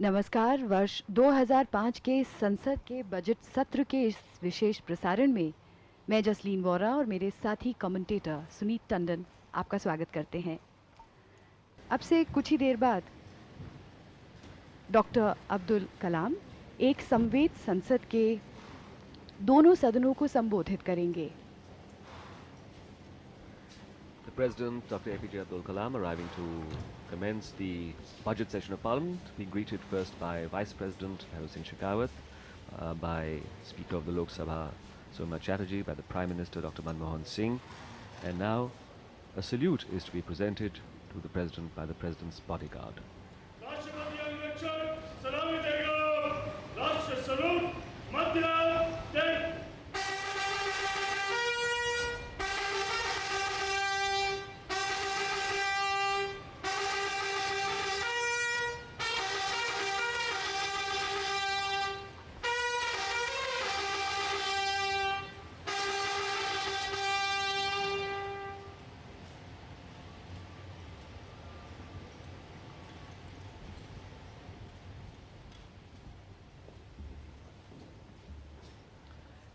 नमस्कार। वर्ष 2005 के संसद के बजट सत्र के इस विशेष प्रसारण में मैं जसलीन वोरा और मेरे साथी कमेंटेटर सुनीत टंडन आपका स्वागत करते हैं। अब से कुछ ही देर बाद डॉक्टर अब्दुल कलाम एक संवेद संसद के दोनों सदनों को संबोधित करेंगे। The President, Dr. APJ Abdul Kalam, arriving to commence the budget session of Parliament, being greeted first by Vice President Mehul Singh Shekhawat, by Speaker of the Lok Sabha Somnath Chatterjee, by the Prime Minister Dr. Manmohan Singh, and now a salute is to be presented to the President by the President's bodyguard.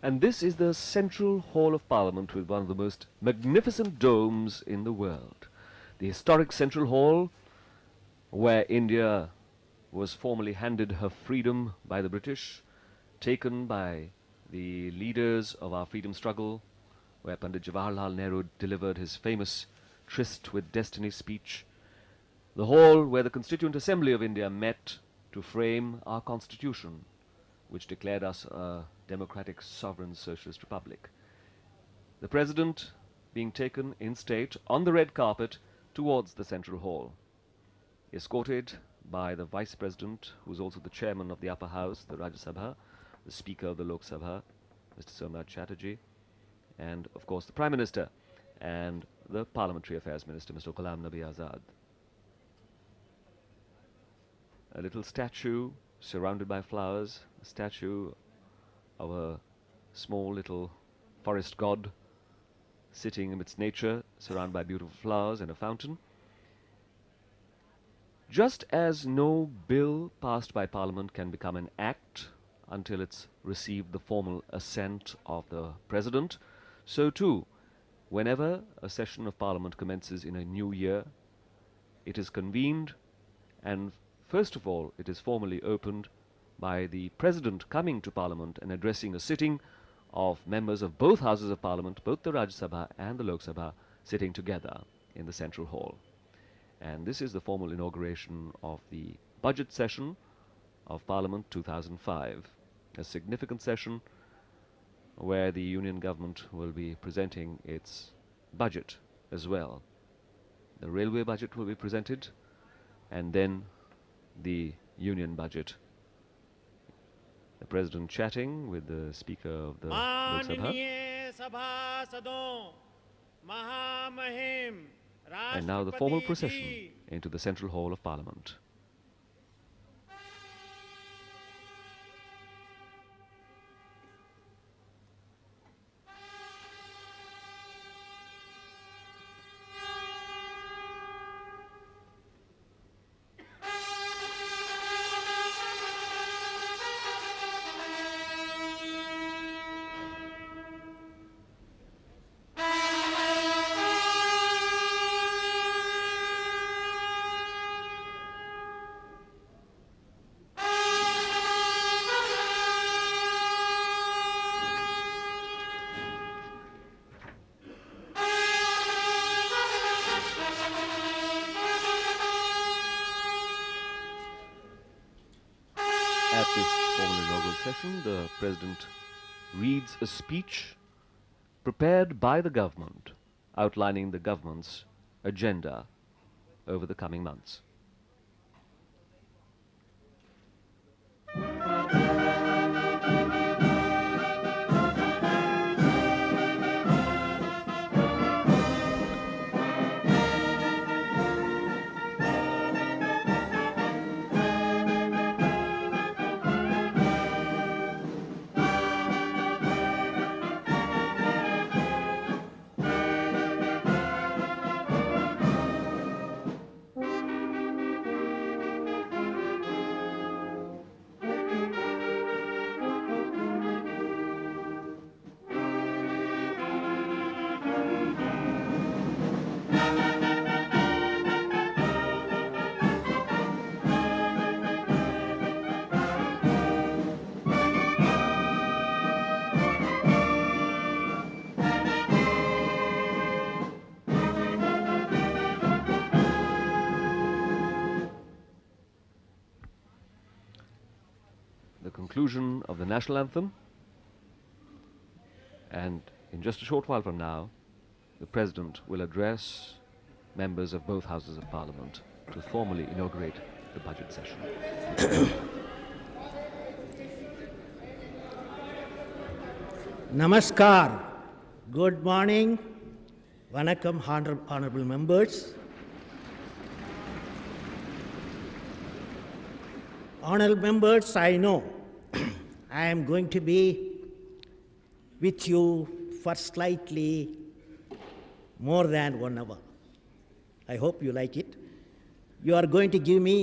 And this is the central hall of Parliament with one of the most magnificent domes in the world. The historic central hall where India was formally handed her freedom by the British, taken by the leaders of our freedom struggle, where Pandit Jawaharlal Nehru delivered his famous Tryst with Destiny speech, the hall where the Constituent Assembly of India met to frame our constitution, which declared us a democratic, sovereign, socialist republic. The President being taken in state on the red carpet towards the central hall, escorted by the Vice President, who is also the Chairman of the Upper House, the Rajya Sabha, the Speaker of the Lok Sabha, Mr. Somnath Chatterjee, and of course the Prime Minister and the Parliamentary Affairs Minister, Mr. Ghulam Nabi Azad. A little statue surrounded by flowers, a statue of a small little forest god sitting amidst nature, surrounded by beautiful flowers and a fountain. Just as no bill passed by Parliament can become an act until it's received the formal assent of the President, so too, whenever a session of Parliament commences in a new year, it is convened and first of all it is formally opened by the President coming to Parliament and addressing a sitting of members of both Houses of Parliament, both the Rajya Sabha and the Lok Sabha, sitting together in the Central Hall. And this is the formal inauguration of the budget session of Parliament 2005, a significant session where the Union Government will be presenting its budget as well. The railway budget will be presented, and then the Union budget. The President chatting with the Speaker of the Lok Sabha. And now the formal procession into the Central Hall of Parliament. At this formal inaugural session, the President reads a speech prepared by the government, outlining the government's agenda over the coming months. conclusion of the national anthem, and in just a short while from now, the President will address members of both Houses of Parliament to formally inaugurate the budget session. Namaskar. Good morning. Vanakkam, honorable members. Honorable members, I know I am going to be with you for slightly more than 1 hour. I hope you like it. You are going to give me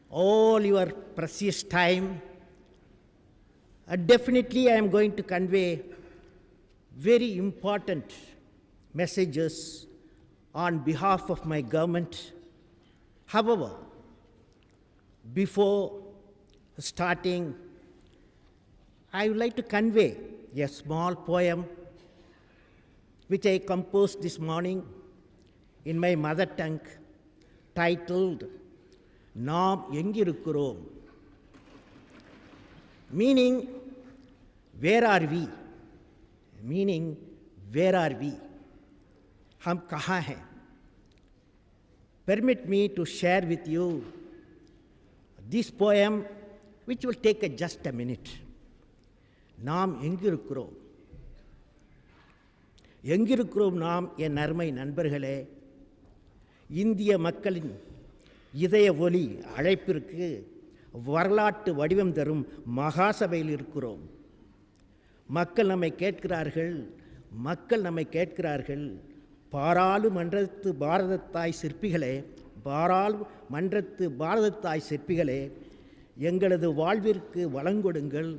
all your precious time. Definitely I am going to convey very important messages on behalf of my government. However, before starting, I would like to convey a small poem which I composed this morning in my mother tongue, titled Naam Engirukkurom, meaning, where are we? Meaning, where are we? Hum kahan hain? Permit me to share with you this poem, which will take just a minute. Naam engirukkurom. எங்கிருக்கிறோம் நாம் என் அருமை நண்பர்களே, இந்திய மக்களின் இதய ஒலி அழைப்பிற்கு வரலாற்று வடிவம் தரும் மகாசபையில் இருக்கிறோம். மக்கள் நம்மை கேட்கிறார்கள், மக்கள் நம்மை கேட்கிறார்கள். பாராளுமன்றத்து பாரதத்தாய் சிற்பிகளே, பாராளுமன்றத்து பாரதத்தாய் சிற்பிகளே, எங்களது வாழ்விற்கு வளங்கொடுங்கள்,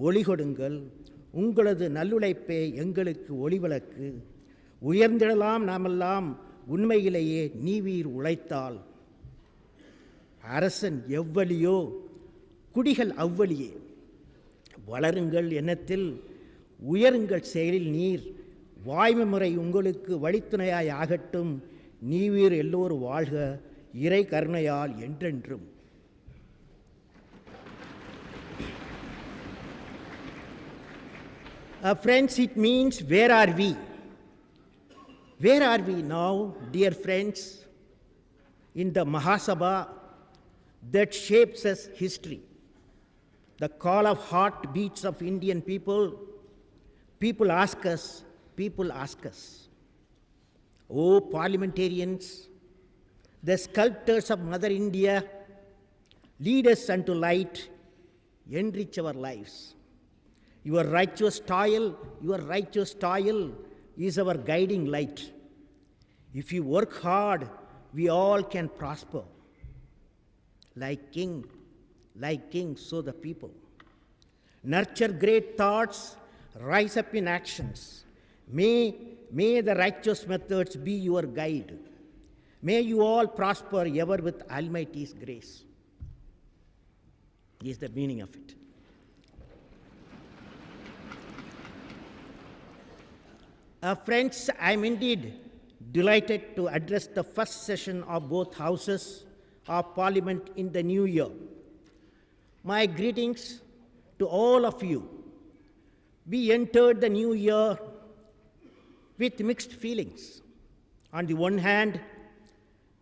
ஒளி கொடுங்கள். உங்களது நல்லுழைப்பே எங்களுக்கு ஒளிவிளக்கு. உயர்ந்திடலாம் நாமெல்லாம் உண்மையிலேயே நீவீர் உழைத்தால். அரசன் எவ்வளியோ குடிகள் அவ்வளியே. வளருங்கள் எண்ணத்தில், உயருங்கள் செயலில் நீர். வாய்மை முறை உங்களுக்கு வழித்துணையாய் ஆகட்டும். நீவீர் எல்லோரும் வாழ்க, இறை கருணையால் என்றென்றும். Friends, it means, where are we? Where are we now, dear friends, in the Mahasabha that shapes us history? The call of heartbeats of Indian people. People ask us, oh parliamentarians, the sculptors of Mother India, lead us unto light, enrich our lives. Your righteous toil is our guiding light. If you work hard, we all can prosper. Like king, so the people. Nurture great thoughts, rise up in actions. May the righteous methods be your guide. May you all prosper ever with Almighty's grace. Is the meaning of it. Friends, I am indeed delighted to address the first session of both houses of Parliament in the new year. My greetings to all of you. We entered the new year with mixed feelings. On the one hand,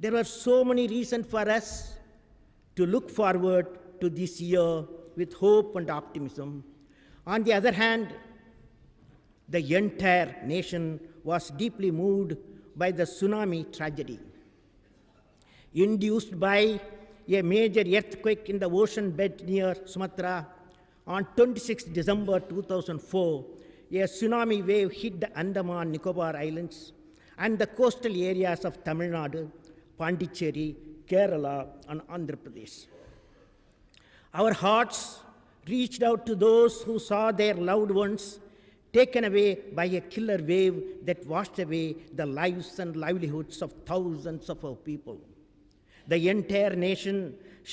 there were so many reasons for us to look forward to this year with hope and optimism. On the other hand, the entire nation was deeply moved by the tsunami tragedy, induced by a major earthquake in the ocean bed near Sumatra. On 26 December 2004, a tsunami wave hit the Andaman Nicobar Islands and the coastal areas of Tamil Nadu, Pondicherry, Kerala, and Andhra Pradesh. Our hearts reached out to those who saw their loved ones taken away by a killer wave that washed away the lives and livelihoods of thousands of our people. The entire nation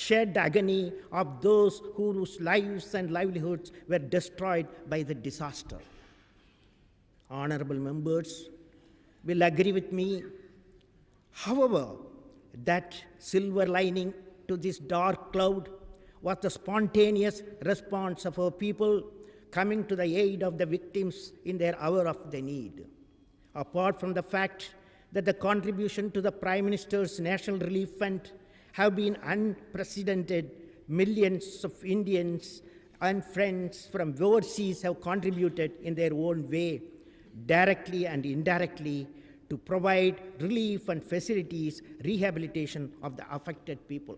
shared the agony of those whose lives and livelihoods were destroyed by the disaster. Honorable members will agree with me, however, that silver lining to this dark cloud was the spontaneous response of our people coming to the aid of the victims in their hour of the need. Apart from the fact that the contribution to the Prime Minister's National Relief Fund have been unprecedented, millions of Indians and friends from overseas have contributed in their own way, directly and indirectly, to provide relief and facilities, rehabilitation of the affected people.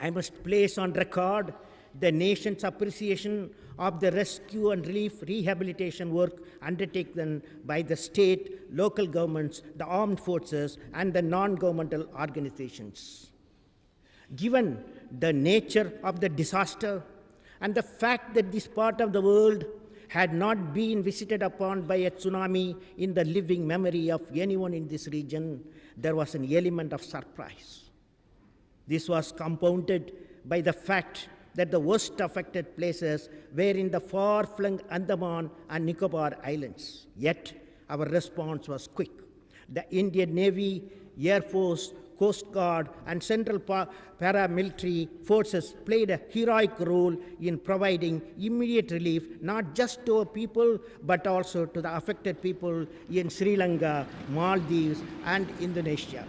I must place on record the nation's appreciation of the rescue and relief rehabilitation work undertaken by the state, local governments, the armed forces, and the non-governmental organizations. Given the nature of the disaster and the fact that this part of the world had not been visited upon by a tsunami in the living memory of anyone in this region, there was an element of surprise. This was compounded by the fact that the worst affected places were in the far-flung Andaman and Nicobar Islands. Yet, our response was quick. The Indian Navy, Air Force, Coast Guard, and Central Paramilitary Forces played a heroic role in providing immediate relief, not just to our people, but also to the affected people in Sri Lanka, Maldives, and Indonesia.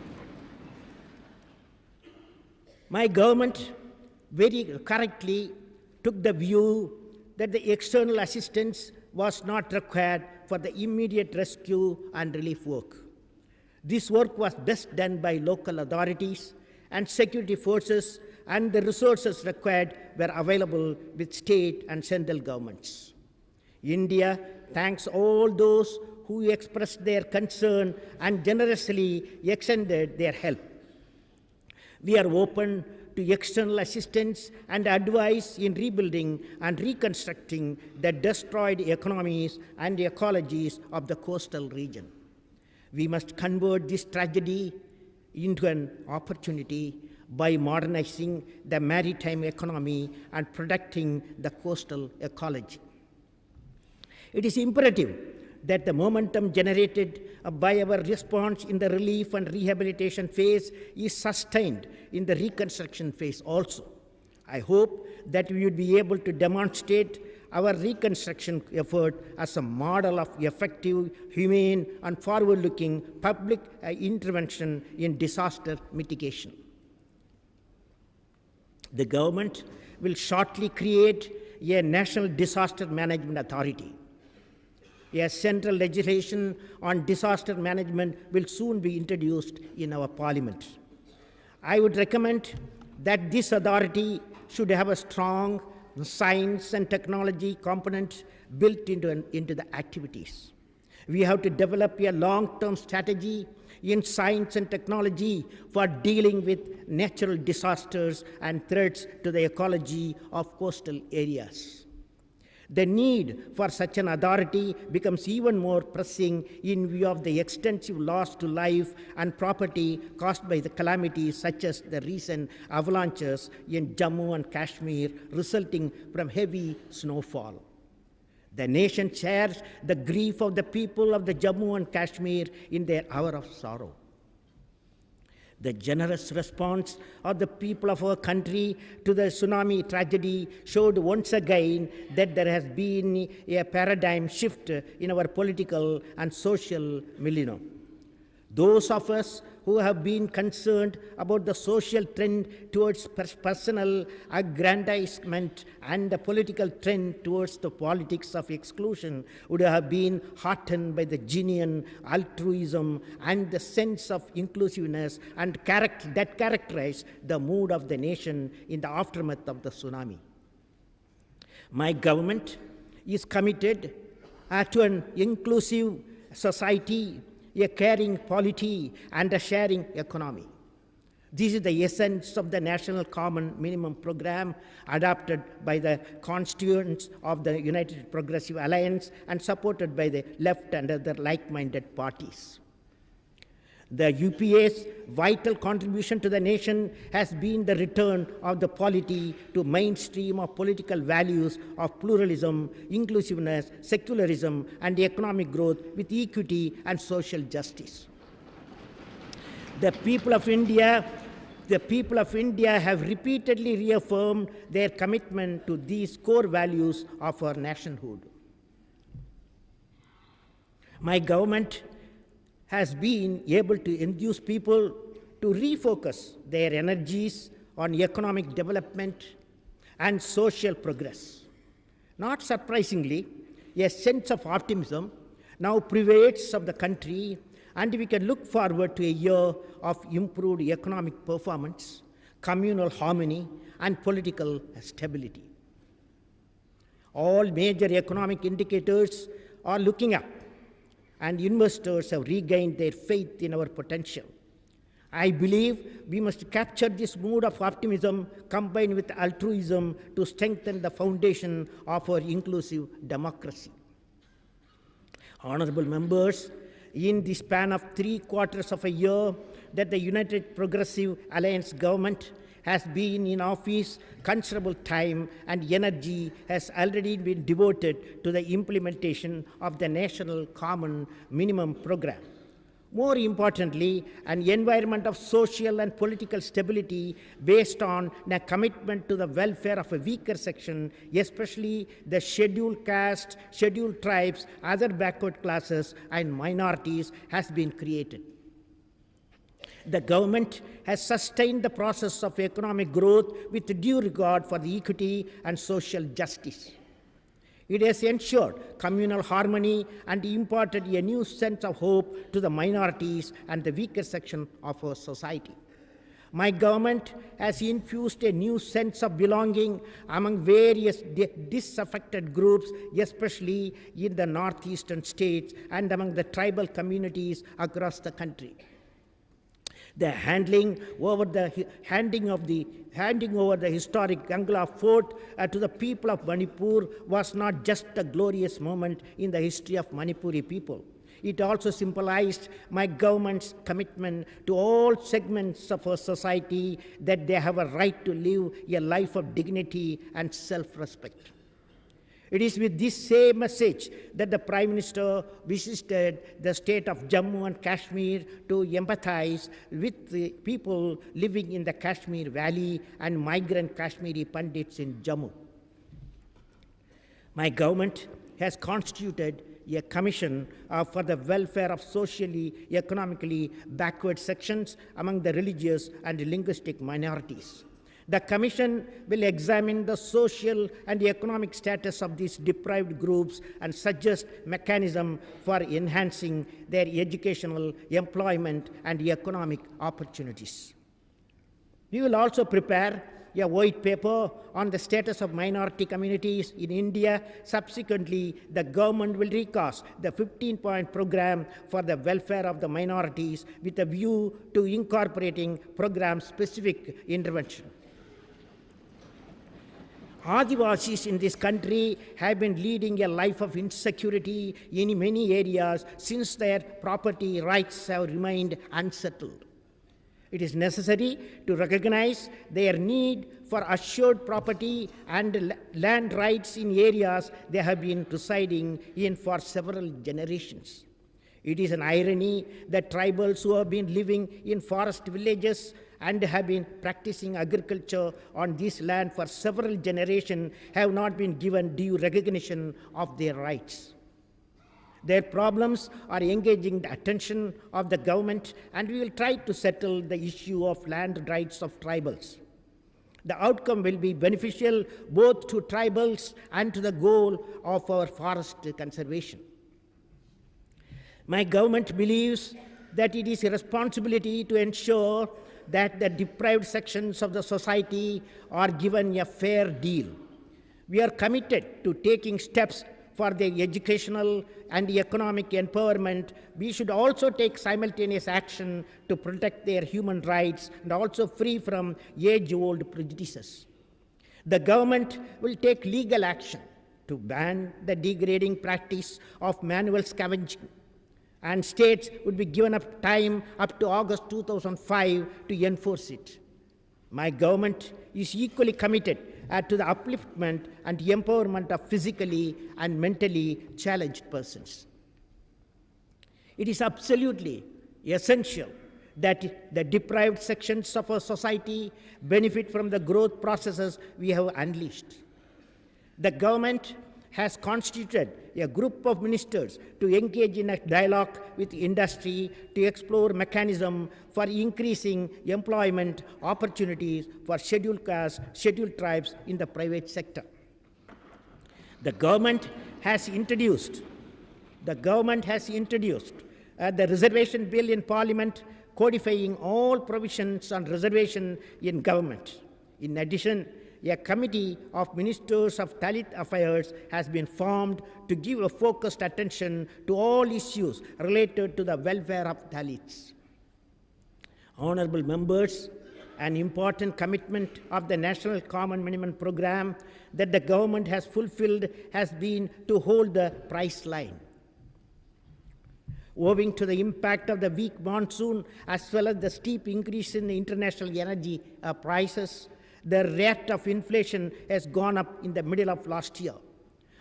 My government very correctly took the view that the external assistance was not required for the immediate rescue and relief work. This work was best done by local authorities and security forces, and the resources required were available with state and central governments. India thanks all those who expressed their concern and generously extended their help. We are open to external assistance and advice in rebuilding and reconstructing the destroyed economies and ecologies of the coastal region. We must convert this tragedy into an opportunity by modernizing the maritime economy and protecting the coastal ecology. It is imperative that the momentum generated by our response in the relief and rehabilitation phase is sustained in the reconstruction phase also. I hope that we will be able to demonstrate our reconstruction effort as a model of effective, humane, and forward-looking public intervention in disaster mitigation. The government will shortly create a National Disaster Management Authority. A central legislation on disaster management will soon be introduced in our parliament. I would recommend that this authority should have a strong science and technology component built into the activities. We have to develop a long-term strategy in science and technology for dealing with natural disasters and threats to the ecology of coastal areas. The need for such an authority becomes even more pressing in view of the extensive loss to life and property caused by the calamities such as the recent avalanches in Jammu and Kashmir resulting from heavy snowfall. The nation shares the grief of the people of the Jammu and Kashmir in their hour of sorrow. The generous response of the people of our country to the tsunami tragedy showed once again that there has been a paradigm shift in our political and social milieu. Those of us who have been concerned about the social trend towards personal aggrandizement and the political trend towards the politics of exclusion would have been heartened by the genuine altruism and the sense of inclusiveness and that characterize the mood of the nation in the aftermath of the tsunami. My government is committed to an inclusive society, a caring polity, and a sharing economy. This is the essence of the National Common Minimum Program adopted by the constituents of the United Progressive Alliance and supported by the left and other like-minded parties. The UPA's vital contribution to the nation has been the return of the polity to mainstream of political values of pluralism, inclusiveness, secularism, and economic growth with equity and social justice. The people of India The people of India have repeatedly reaffirmed their commitment to these core values of our nationhood. My government has been able to induce people to refocus their energies on economic development and social progress. Not surprisingly, a sense of optimism now pervades of the country, and we can look forward to a year of improved economic performance, communal harmony, and political stability. All major economic indicators are looking up, and investors have regained their faith in our potential. I believe we must capture this mood of optimism combined with altruism to strengthen the foundation of our inclusive democracy. Honorable members, in the span of 3/4 of a year that the United Progressive Alliance government has been in office, considerable time and energy has already been devoted to the implementation of the National Common Minimum Program. More importantly, an environment of social and political stability based on a commitment to the welfare of a weaker section, especially the scheduled castes, scheduled tribes, other backward classes, and minorities, has been created. The government has sustained the process of economic growth with due regard for the equity and social justice. It has ensured communal harmony and imparted a new sense of hope to the minorities and the weaker section of our society. My government has infused a new sense of belonging among various disaffected groups, especially in the northeastern states and among the tribal communities across the country. The handing over the historic Gangla Fort to the people of Manipur was not just a glorious moment in the history of Manipuri people. It also symbolized my government's commitment to all segments of our society that they have a right to live a life of dignity and self-respect. It is with this same message that the Prime Minister visited the state of Jammu and Kashmir to empathize with the people living in the Kashmir Valley and migrant Kashmiri Pandits in Jammu. My government has constituted a commission for the welfare of socially, economically backward sections among the religious and linguistic minorities. The Commission will examine the social and economic status of these deprived groups and suggest mechanisms for enhancing their educational, employment, and economic opportunities. We will also prepare a white paper on the status of minority communities in India. Subsequently, the government will recast the 15-point program for the welfare of the minorities with a view to incorporating program-specific intervention. Adivasis in this country have been leading a life of insecurity in many areas since their property rights have remained unsettled. It is necessary to recognize their need for assured property and land rights in areas they have been residing in for several generations. It is an irony that tribals who have been living in forest villages and have been practicing agriculture on this land for several generations have not been given due recognition of their rights. Their problems are engaging the attention of the government, and we will try to settle the issue of land rights of tribals. The outcome will be beneficial both to tribals and to the goal of our forest conservation. My government believes that it is a responsibility to ensure that the deprived sections of the society are given a fair deal. We are committed to taking steps for their educational and economic empowerment. We should also take simultaneous action to protect their human rights and also free from age-old prejudices. The government will take legal action to ban the degrading practice of manual scavenging, and states would be given up time up to August 2005 to enforce it. My government is equally committed to the upliftment and empowerment of physically and mentally challenged persons. It is absolutely essential that the deprived sections of our society benefit from the growth processes we have unleashed. The government has constituted a group of ministers to engage in a dialogue with industry to explore mechanisms for increasing employment opportunities for scheduled castes, scheduled tribes in the private sector. The government has introduced the reservation bill in Parliament, codifying all provisions on reservation in government. In addition, a committee of ministers of Dalit affairs has been formed to give a focused attention to all issues related to the welfare of Dalits. Honorable members, an important commitment of the National Common Minimum Program that the government has fulfilled has been to hold the price line. Owing to the impact of the weak monsoon as well as the steep increase in the international energy prices, the rate of inflation has gone up in the middle of last year.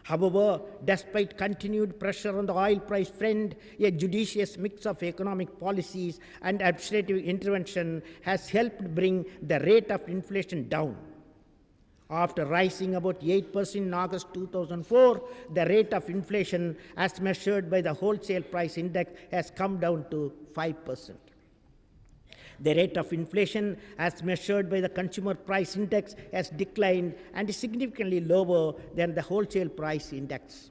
However, despite continued pressure on the oil price front, a judicious mix of economic policies and administrative intervention has helped bring the rate of inflation down. After rising about 8% in August 2004, the rate of inflation as measured by the wholesale price index has come down to 5%. The rate of inflation as measured by the consumer price index has declined and is significantly lower than the wholesale price index.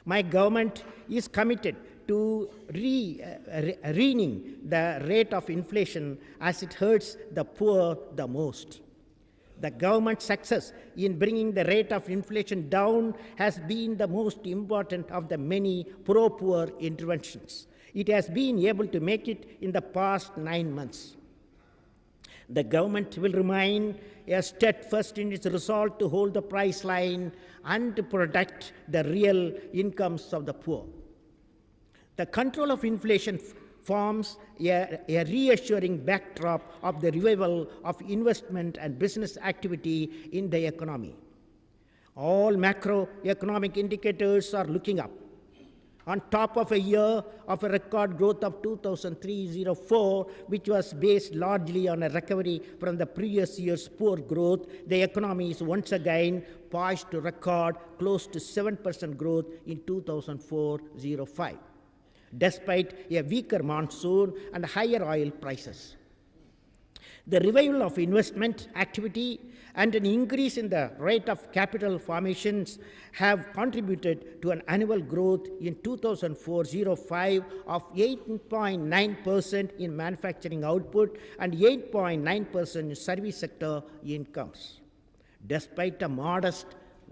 My government is committed to reining the rate of inflation as it hurts the poor the most. The government's success in bringing the rate of inflation down has been the most important of the many pro-poor interventions. It has been able to make it in the past 9 months. The government will remain steadfast in its resolve to hold the price line and to protect the real incomes of the poor. The control of inflation forms a reassuring backdrop of the revival of investment and business activity in the economy. All macroeconomic indicators are looking up. On top of a year of a record growth of 2003-04, which was based largely on a recovery from the previous year's poor growth, the economy is once again poised to record close to 7% growth in 2004-05, despite a weaker monsoon and higher oil prices. The revival of investment activity and an increase in the rate of capital formations have contributed to an annual growth in 2004-05 of 8.9% in manufacturing output and 8.9% in service sector incomes. Despite a modest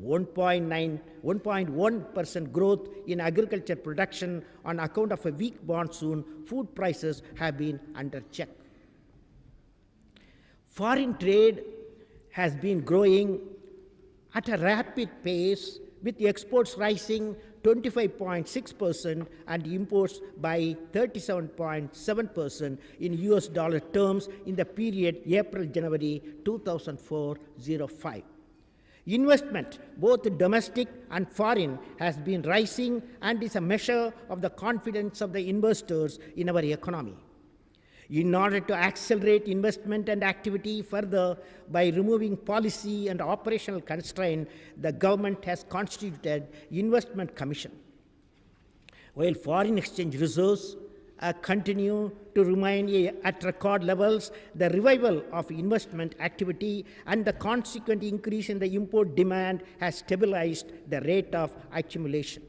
1.1% growth in agriculture production on account of a weak monsoon, food prices have been under check. Foreign trade has been growing at a rapid pace, with the exports rising 25.6% and imports by 37.7% in US dollar terms in the period April-January 2004-05. Investment, both domestic and foreign, has been rising and is a measure of the confidence of the investors in our economy. In order to accelerate investment and activity further by removing policy and operational constraints, the government has constituted Investment Commission. While foreign exchange reserves continue to remain at record levels, the revival of investment activity and the consequent increase in the import demand has stabilized the rate of accumulation.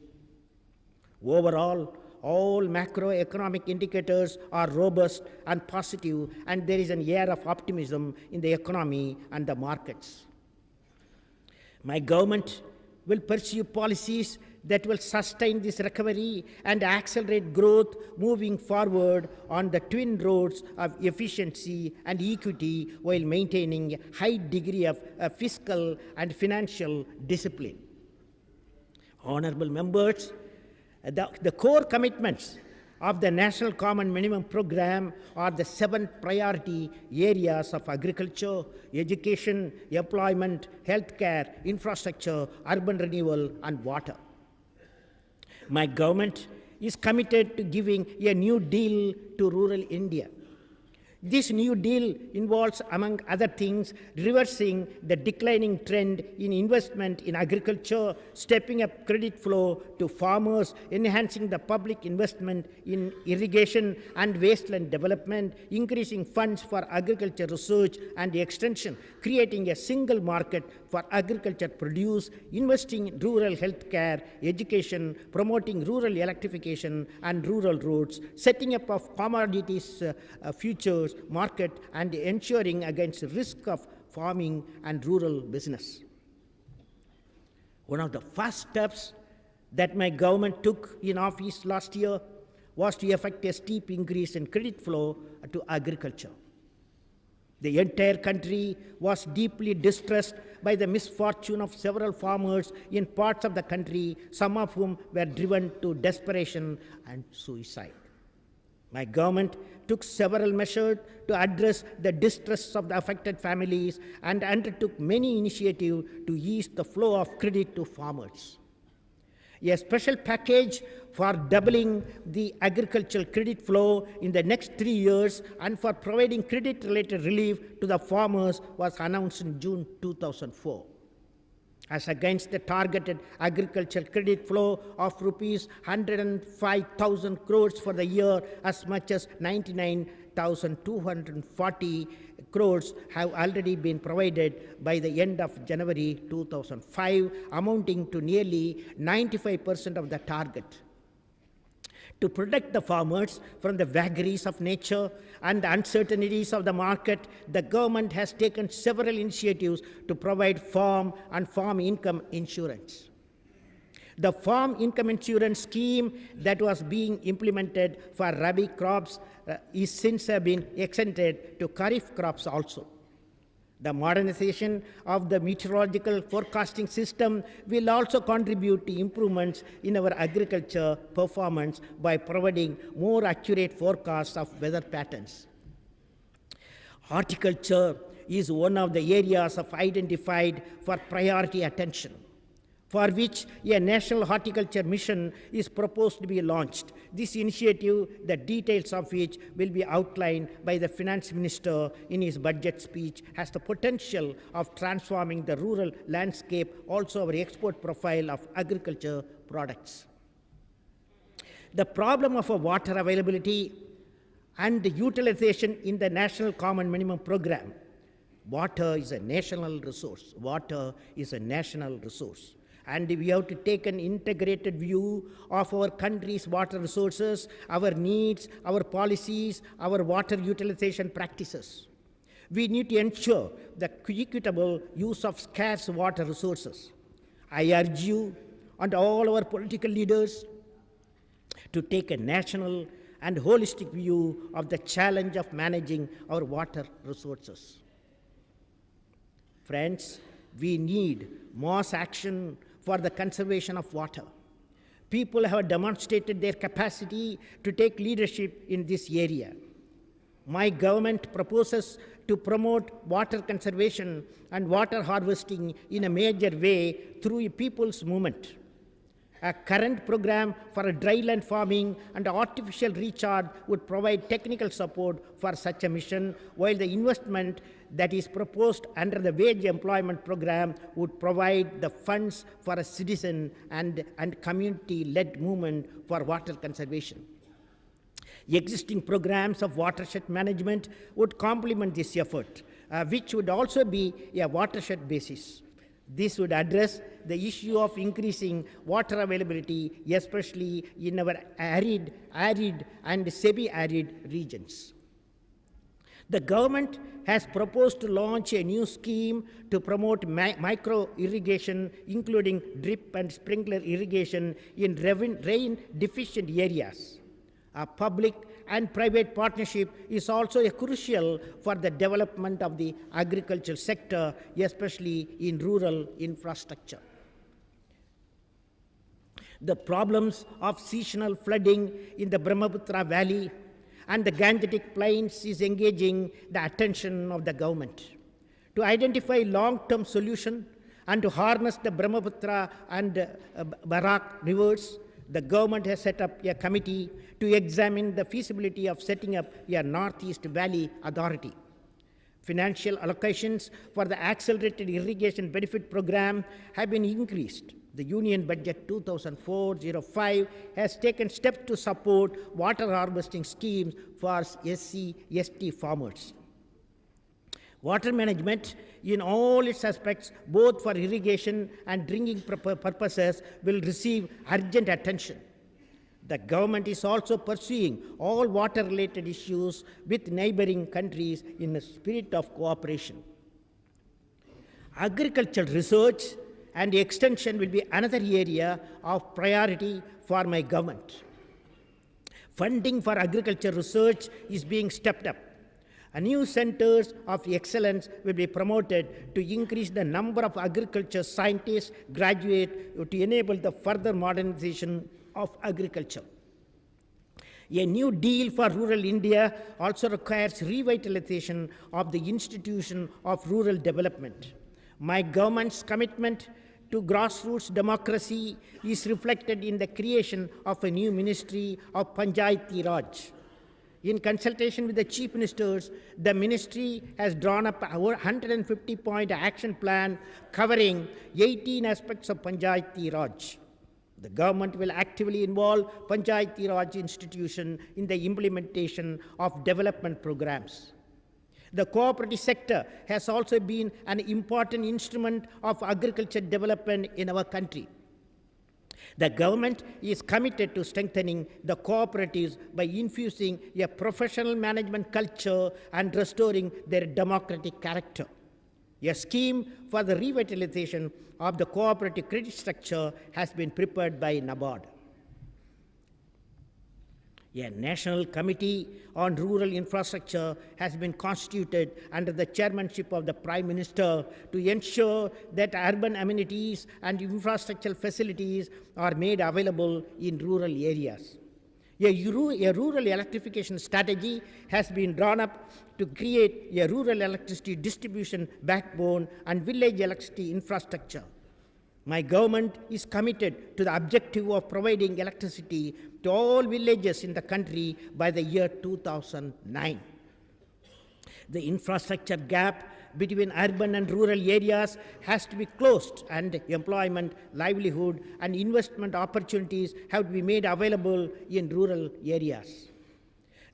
Overall, all macroeconomic indicators are robust and positive, and there is an air of optimism in the economy and the markets. My government will pursue policies that will sustain this recovery and accelerate growth moving forward on the twin roads of efficiency and equity while maintaining a high degree of fiscal and financial discipline. Honorable members, the core commitments of the National Common Minimum Program are the 7 priority areas of agriculture, education, employment, healthcare, infrastructure, urban renewal, and water. My government is committed to giving a new deal to rural India. This new deal involves, among other things, reversing the declining trend in investment in agriculture, stepping up credit flow to farmers, enhancing the public investment in irrigation and wasteland development, increasing funds for agriculture research and extension, creating a single market for agriculture produce, investing in rural health care, education, promoting rural electrification and rural roads, setting up of commodities futures market, and ensuring against risk of farming and rural business. One of the first steps that my government took in office last year was to effect a steep increase in credit flow to agriculture. The entire country was deeply distressed by the misfortune of several farmers in parts of the country, some of whom were driven to desperation and suicide. My government took several measures to address the distress of the affected families and undertook many initiatives to ease the flow of credit to farmers. A special package for doubling the agricultural credit flow in the next 3 years and for providing credit-related relief to the farmers was announced in June 2004. As against the targeted agricultural credit flow of rupees 105,000 crores for the year, as much as 99,240 crores have already been provided by the end of January 2005, amounting to nearly 95% of the target. To protect the farmers from the vagaries of nature and the uncertainties of the market, the government has taken several initiatives to provide farm and farm income insurance. The farm income insurance scheme that was being implemented for Rabi crops is since been extended to Kharif crops also. The modernization of the meteorological forecasting system will also contribute to improvements in our agriculture performance by providing more accurate forecasts of weather patterns. Horticulture is one of the areas identified for priority attention, for which a national horticulture mission is proposed to be launched. This initiative, the details of which will be outlined by the finance minister in his budget speech, has the potential of transforming the rural landscape, also our export profile of agriculture products. The problem of water availability and the utilization in the National Common Minimum Program. Water is a national resource. Water is a national resource. And we have to take an integrated view of our country's water resources, our needs, our policies, our water utilization practices. We need to ensure the equitable use of scarce water resources. I urge you and all our political leaders to take a national and holistic view of the challenge of managing our water resources. Friends, we need mass action for the conservation of water. People have demonstrated their capacity to take leadership in this area. My government proposes to promote water conservation and water harvesting in a major way through a people's movement. A current program for dryland farming and artificial recharge would provide technical support for such a mission, while the investment that is proposed under the wage employment program would provide the funds for a citizen and community-led movement for water conservation. Existing programs of watershed management would complement this effort, which would also be a watershed basis. This would address the issue of increasing water availability, especially in our arid and semi-arid regions. The government has proposed to launch a new scheme to promote micro-irrigation, including drip and sprinkler irrigation in rain-deficient areas. A public and private partnership is also crucial for the development of the agricultural sector, especially in rural infrastructure. The problems of seasonal flooding in the Brahmaputra Valley and the Gangetic Plains is engaging the attention of the government. To identify long-term solution and to harness the Brahmaputra and Barak rivers, the government has set up a committee to examine the feasibility of setting up a Northeast Valley Authority. Financial allocations for the Accelerated Irrigation Benefit Program have been increased. The Union Budget 2004-05 has taken steps to support water harvesting schemes for SC/ST farmers. Water management in all its aspects, both for irrigation and drinking purposes, will receive urgent attention. The government is also pursuing all water-related issues with neighboring countries in a spirit of cooperation. Agricultural research and extension will be another area of priority for my government. Funding for agriculture research is being stepped up. New centers of excellence will be promoted to increase the number of agriculture scientists graduate to enable the further modernization of agriculture. A new deal for rural India also requires revitalization of the institution of rural development. My government's commitment to grassroots democracy is reflected in the creation of a new Ministry of Panchayati Raj. In consultation with the chief ministers, the ministry has drawn up a 150-point action plan covering 18 aspects of Panchayati Raj. The government will actively involve Panchayati Raj institution in the implementation of development programs. The cooperative sector has also been an important instrument of agriculture development in our country. The government is committed to strengthening the cooperatives by infusing a professional management culture and restoring their democratic character. A scheme for the revitalization of the cooperative credit structure has been prepared by NABARD. A National Committee on Rural Infrastructure has been constituted under the chairmanship of the Prime Minister to ensure that urban amenities and infrastructural facilities are made available in rural areas. A rural electrification strategy has been drawn up to create a rural electricity distribution backbone and village electricity infrastructure. My government is committed to the objective of providing electricity to all villages in the country by the year 2009. The infrastructure gap between urban and rural areas has to be closed, and employment, livelihood, and investment opportunities have to be made available in rural areas.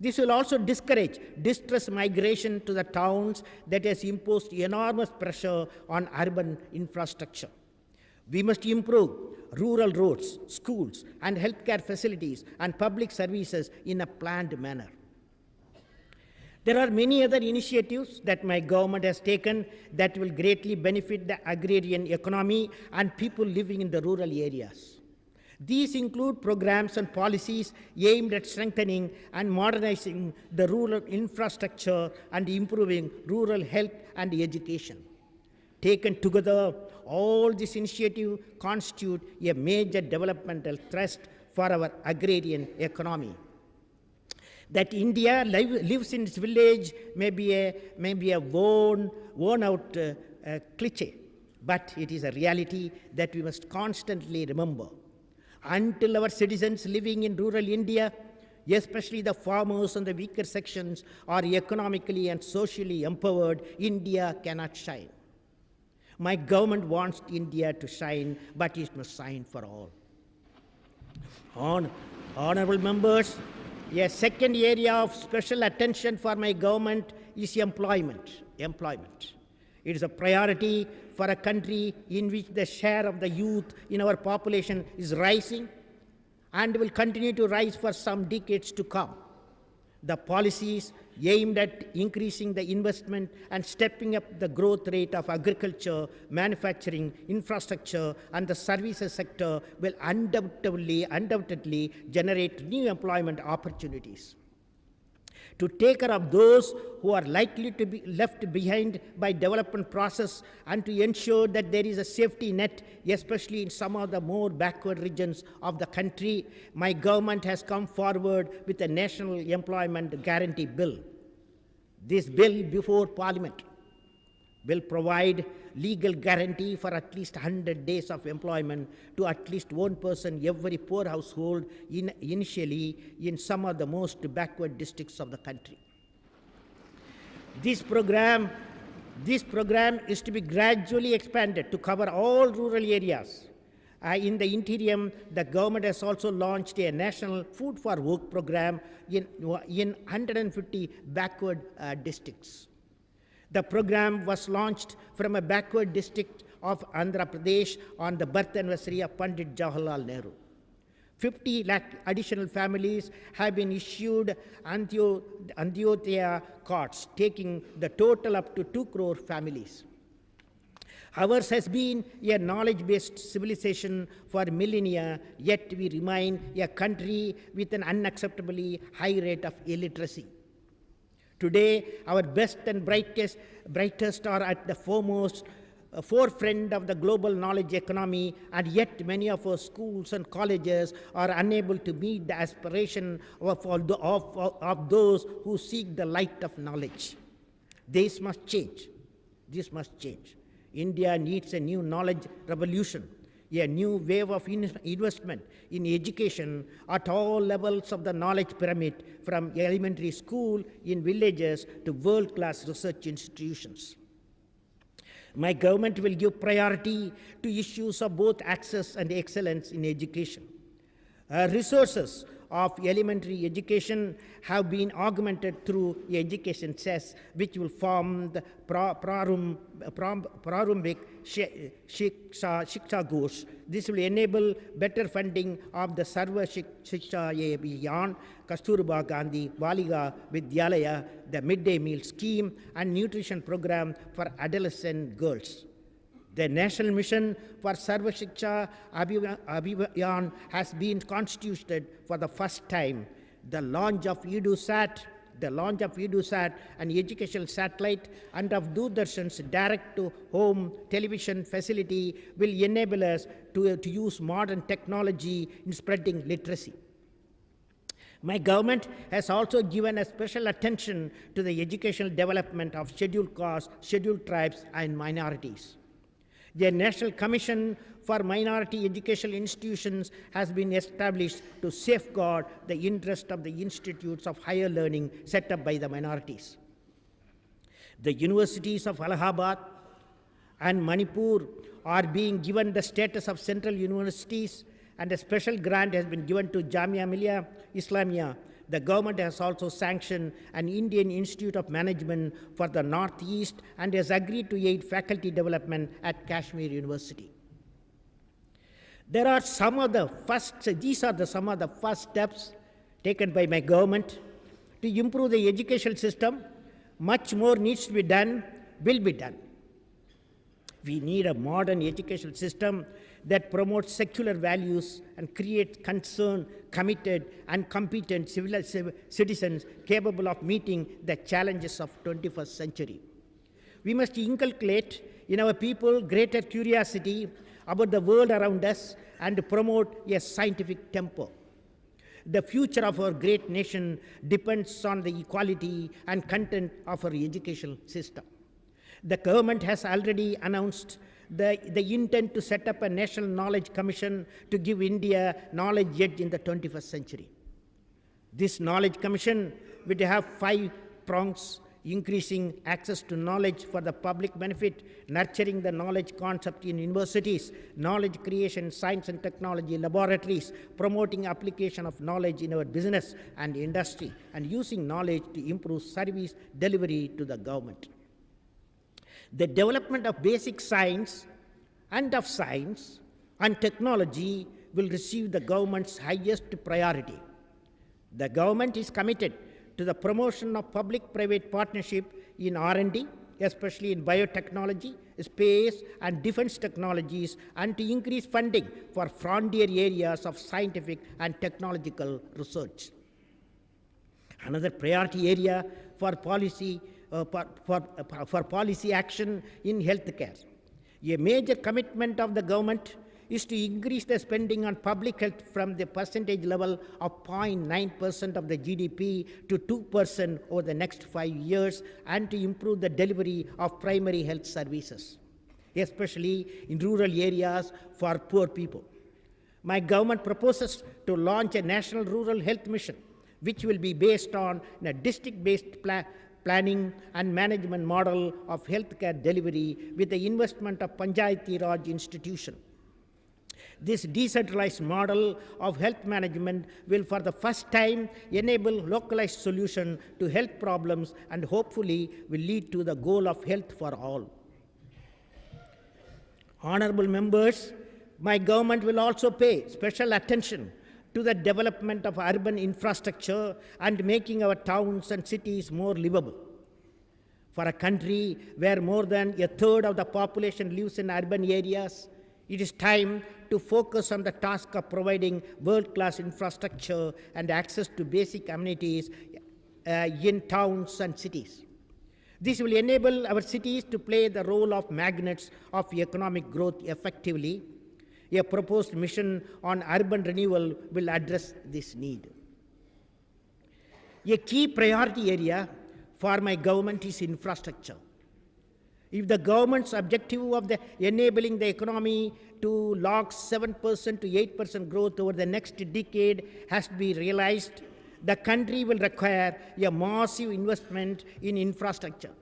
This will also discourage distress migration to the towns that has imposed enormous pressure on urban infrastructure. We must improve rural roads, schools, and healthcare facilities and public services in a planned manner. There are many other initiatives that my government has taken that will greatly benefit the agrarian economy and people living in the rural areas. These include programs and policies aimed at strengthening and modernizing the rural infrastructure and improving rural health and education. Taken together, all these initiatives constitute a major developmental thrust for our agrarian economy. That India lives in its village may be a worn-out cliche, but it is a reality that we must constantly remember. Until our citizens living in rural India, especially the farmers and the weaker sections, are economically and socially empowered, India cannot shine. My government wants India to shine, but it must shine for all. Honorable members, a second area of special attention for my government is employment. It is a priority for a country in which the share of the youth in our population is rising and will continue to rise for some decades to come. The policies aimed at increasing the investment and stepping up the growth rate of agriculture, manufacturing, infrastructure, and the services sector will undoubtedly generate new employment opportunities. To take care of those who are likely to be left behind by development process and to ensure that there is a safety net, especially in some of the more backward regions of the country, my government has come forward with a National Employment Guarantee Bill. This bill before Parliament will provide legal guarantee for at least 100 days of employment to at least one person every poor household initially in some of the most backward districts of the country. This program is to be gradually expanded to cover all rural areas. In the interim, the government has also launched a national food for work program in 150 backward districts. The program was launched from a backward district of Andhra Pradesh on the birth anniversary of Pandit Jawaharlal Nehru. 50 lakh additional families have been issued Antyodaya cards, taking the total up to 2 crore families. Ours has been a knowledge-based civilization for millennia, yet we remain a country with an unacceptably high rate of illiteracy. Today, our best and brightest are at the forefront of the global knowledge economy, and yet many of our schools and colleges are unable to meet the aspiration of those who seek the light of knowledge. This must change. This must change. India needs a new knowledge revolution, a new wave of investment in education at all levels of the knowledge pyramid, from elementary school in villages to world-class research institutions. My government will give priority to issues of both access and excellence in education. Resources of elementary education have been augmented through education cess, which will form the Prarambhik Shiksha Ghosh. This will enable better funding of the Sarva Shiksha Abhiyan, Kasturba Gandhi Balika Vidyalaya, the midday meal scheme, and nutrition program for adolescent girls. The national mission for Sarva Shiksha Abhiyan has been constituted for the first time. The launch of EduSat, an educational satellite, and of Doordarshan's direct-to-home television facility will enable us to use modern technology in spreading literacy. My government has also given a special attention to the educational development of scheduled castes, scheduled tribes, and minorities. The National Commission for Minority Educational Institutions has been established to safeguard the interest of the institutes of higher learning set up by the minorities. The universities of Allahabad and Manipur are being given the status of central universities, and a special grant has been given to Jamia Millia Islamia. The government has also sanctioned an Indian Institute of Management for the Northeast and has agreed to aid faculty development at Kashmir University. These are some of the first steps taken by my government to improve the educational system. Much more needs to be done, will be done. We need a modern educational system that promotes secular values and creates concerned, committed, and competent citizens capable of meeting the challenges of 21st century. We must inculcate in our people greater curiosity about the world around us and promote a scientific temper. The future of our great nation depends on the equality and content of our educational system. The government has already announced the intent to set up a National Knowledge Commission to give India knowledge edge in the 21st century. This Knowledge Commission will have 5 prongs: increasing access to knowledge for the public benefit, nurturing the knowledge concept in universities, knowledge creation, science and technology laboratories, promoting application of knowledge in our business and industry, and using knowledge to improve service delivery to the government. The development of basic science and technology will receive the government's highest priority. The government is committed to the promotion of public-private partnership in R&D, especially in biotechnology, space and defense technologies, and to increase funding for frontier areas of scientific and technological research. Another priority area for policy action in healthcare. A major commitment of the government is to increase the spending on public health from the percentage level of 0.9% of the GDP to 2% over the next 5 years, and to improve the delivery of primary health services, especially in rural areas for poor people. My government proposes to launch a national rural health mission, which will be based on a district-based planning and management model of healthcare delivery with the investment of Panchayati Raj institution. This decentralized model of health management will for the first time enable localized solution to health problems and hopefully will lead to the goal of health for all. Honorable members, my government will also pay special attention to the development of urban infrastructure and making our towns and cities more livable. For a country where more than a third of the population lives in urban areas, it is time to focus on the task of providing world-class infrastructure and access to basic amenities in towns and cities. This will enable our cities to play the role of magnets of economic growth effectively. A proposed mission on urban renewal will address this need. A key priority area for my government is infrastructure. If the government's objective of enabling the economy to log 7% to 8% growth over the next decade has to be realized, the country will require a massive investment in infrastructure.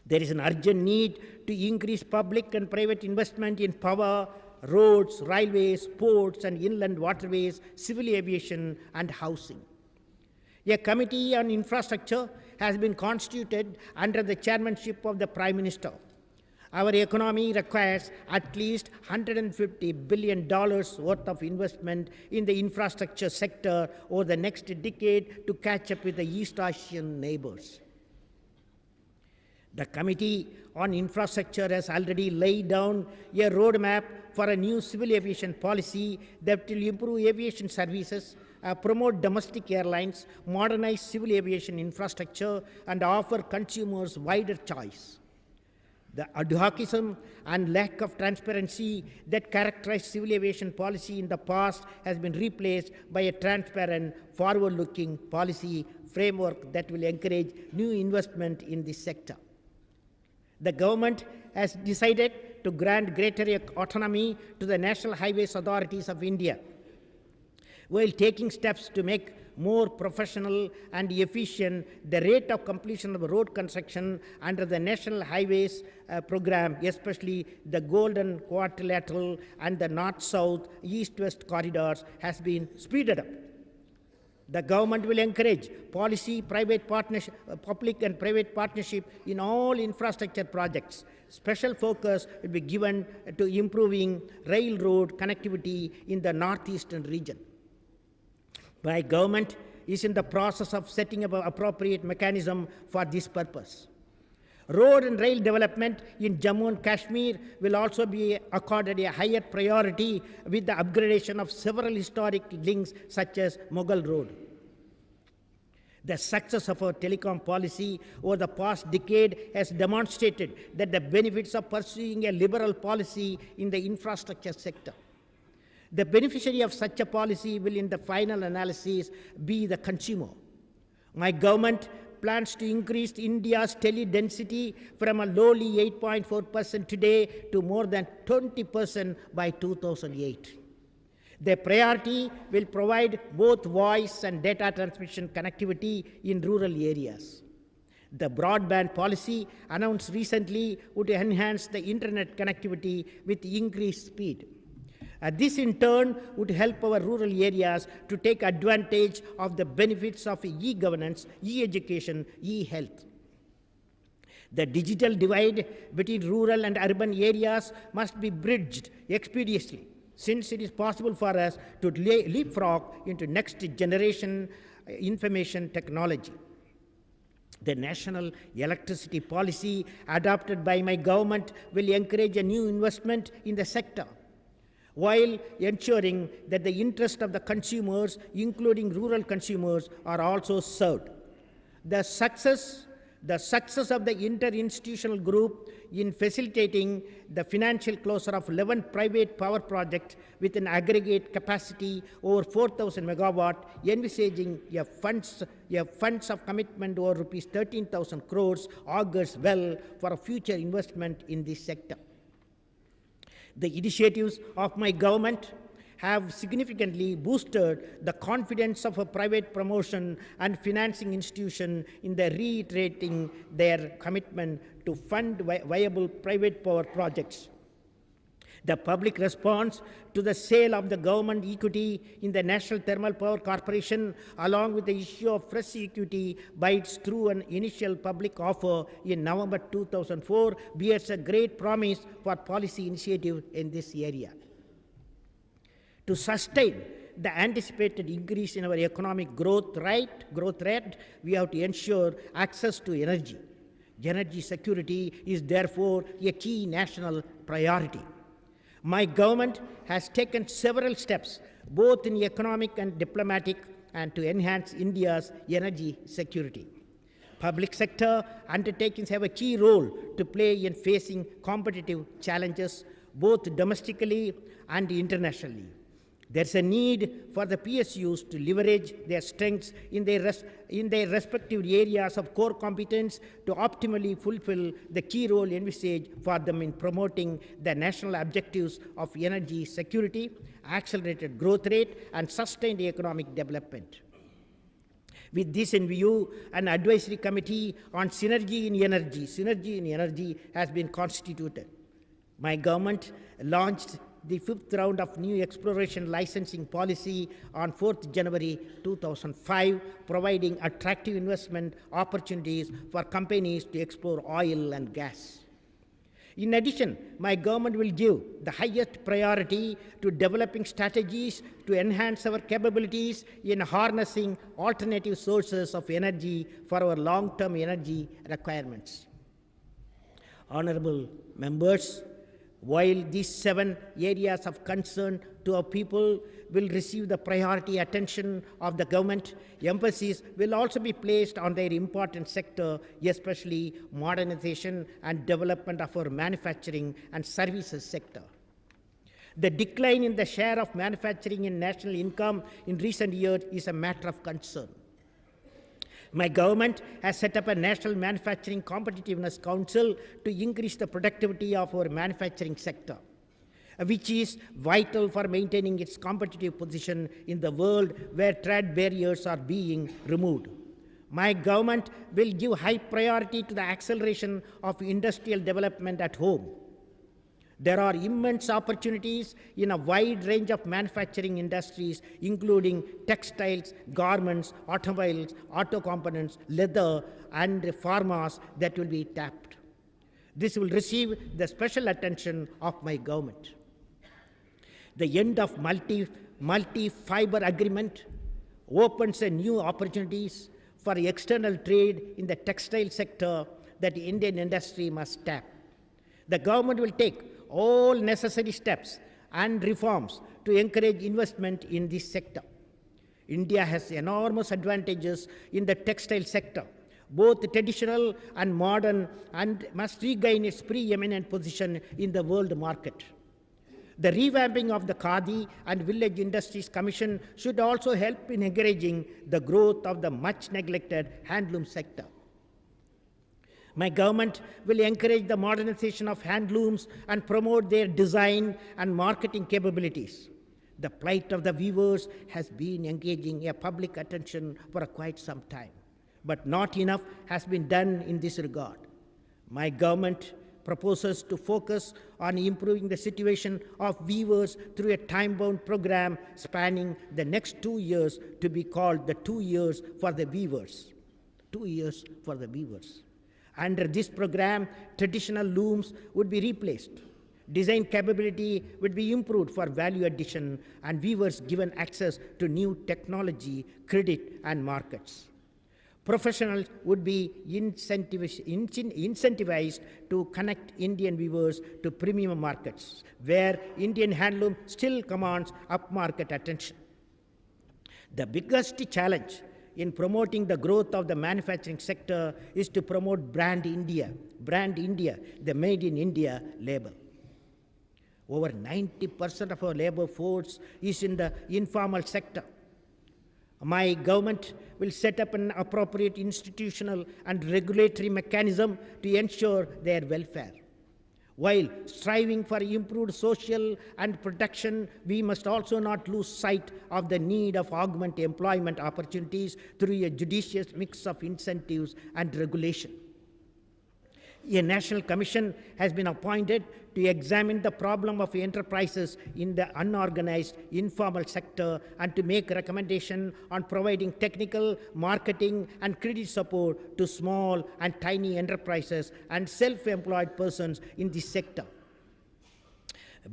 There is an urgent need to increase public and private investment in power, roads, railways, ports, and inland waterways, civil aviation, and housing. A committee on infrastructure has been constituted under the chairmanship of the Prime Minister. Our economy requires at least $150 billion worth of investment in the infrastructure sector over the next decade to catch up with the East Asian neighbors. The Committee on Infrastructure has already laid down a roadmap for a new civil aviation policy that will improve aviation services, promote domestic airlines, modernize civil aviation infrastructure, and offer consumers wider choice. The ad hocism and lack of transparency that characterized civil aviation policy in the past has been replaced by a transparent, forward-looking policy framework that will encourage new investment in this sector. The government has decided to grant greater autonomy to the National Highways Authorities of India, while taking steps to make more professional and efficient the rate of completion of road construction under the National Highways program, especially the Golden Quadrilateral and the North-South, East-West corridors has been speeded up. The government will encourage public and private partnership in all infrastructure projects. Special focus will be given to improving railroad connectivity in the northeastern region. My government is in the process of setting up an appropriate mechanism for this purpose. Road and rail development in Jammu and Kashmir will also be accorded a higher priority with the upgradation of several historic links such as Mughal Road. The success of our telecom policy over the past decade has demonstrated that the benefits of pursuing a liberal policy in the infrastructure sector. The beneficiary of such a policy will in the final analysis be the consumer. My government plans to increase India's tele-density from a lowly 8.4% today to more than 20% by 2008. The priority will provide both voice and data transmission connectivity in rural areas. The broadband policy announced recently would enhance the internet connectivity with increased speed. This in turn would help our rural areas to take advantage of the benefits of e-governance, e-education, e-health. The digital divide between rural and urban areas must be bridged expeditiously, since it is possible for us to leapfrog into next generation information technology. The national electricity policy adopted by my government will encourage a new investment in the sector, while ensuring that the interest of the consumers, including rural consumers, are also served. The The success of the interinstitutional group in facilitating the financial closure of 11 private power projects with an aggregate capacity over 4,000 megawatt, envisaging funds of commitment over rupees 13,000 crores augurs well for future investment in this sector. The initiatives of my government have significantly boosted the confidence of a private promotion and financing institution in the reiterating their commitment to fund viable private power projects. The public response to the sale of the government equity in the National Thermal Power Corporation, along with the issue of fresh equity bids through an initial public offer in November 2004, bears a great promise for policy initiative in this area. To sustain the anticipated increase in our economic growth rate, we have to ensure access to energy. Energy security is therefore a key national priority. My government has taken several steps, both in economic and diplomatic, and to enhance India's energy security. Public sector undertakings have a key role to play in facing competitive challenges, both domestically and internationally. There's a need for the PSUs to leverage their strengths in their respective areas of core competence to optimally fulfill the key role envisaged for them in promoting the national objectives of energy security, accelerated growth rate, and sustained economic development. With this in view, an advisory committee on synergy in energy has been constituted. My government launched the 5th round of new exploration licensing policy on 4th January 2005, providing attractive investment opportunities for companies to explore oil and gas. In addition, my government will give the highest priority to developing strategies to enhance our capabilities in harnessing alternative sources of energy for our long-term energy requirements. Honorable members, while these 7 areas of concern to our people will receive the priority attention of the government, emphasis will also be placed on their important sector, especially modernization and development of our manufacturing and services sector. The decline in the share of manufacturing in national income in recent years is a matter of concern. My government has set up a National Manufacturing Competitiveness Council to increase the productivity of our manufacturing sector, which is vital for maintaining its competitive position in the world where trade barriers are being removed. My government will give high priority to the acceleration of industrial development at home. There are immense opportunities in a wide range of manufacturing industries, including textiles, garments, automobiles, auto components, leather, and pharmas that will be tapped. This will receive the special attention of my government. The end of multi-fiber agreement opens a new opportunities for external trade in the textile sector that the Indian industry must tap. The government will take all necessary steps and reforms to encourage investment in this sector. India has enormous advantages in the textile sector, both traditional and modern, and must regain its preeminent position in the world market. The revamping of the Khadi and Village Industries Commission should also help in encouraging the growth of the much neglected handloom sector. My government will encourage the modernization of handlooms and promote their design and marketing capabilities. The plight of the weavers has been engaging a public attention for quite some time, but not enough has been done in this regard. My government proposes to focus on improving the situation of weavers through a time-bound program spanning the next 2 years to be called the 2 years for the weavers. 2 years for the weavers. Under this program, traditional looms would be replaced. Design capability would be improved for value addition, and weavers given access to new technology, credit, and markets. Professionals would be incentivized to connect Indian weavers to premium markets, where Indian handloom still commands upmarket attention. The biggest challenge in promoting the growth of the manufacturing sector is to promote Brand India, the Made in India label. Over 90% of our labor force is in the informal sector. My government will set up an appropriate institutional and regulatory mechanism to ensure their welfare. While striving for improved social and protection, we must also not lose sight of the need of augment employment opportunities through a judicious mix of incentives and regulation. A national commission has been appointed to examine the problem of enterprises in the unorganized informal sector and to make recommendation on providing technical, marketing, and credit support to small and tiny enterprises and self-employed persons in this sector.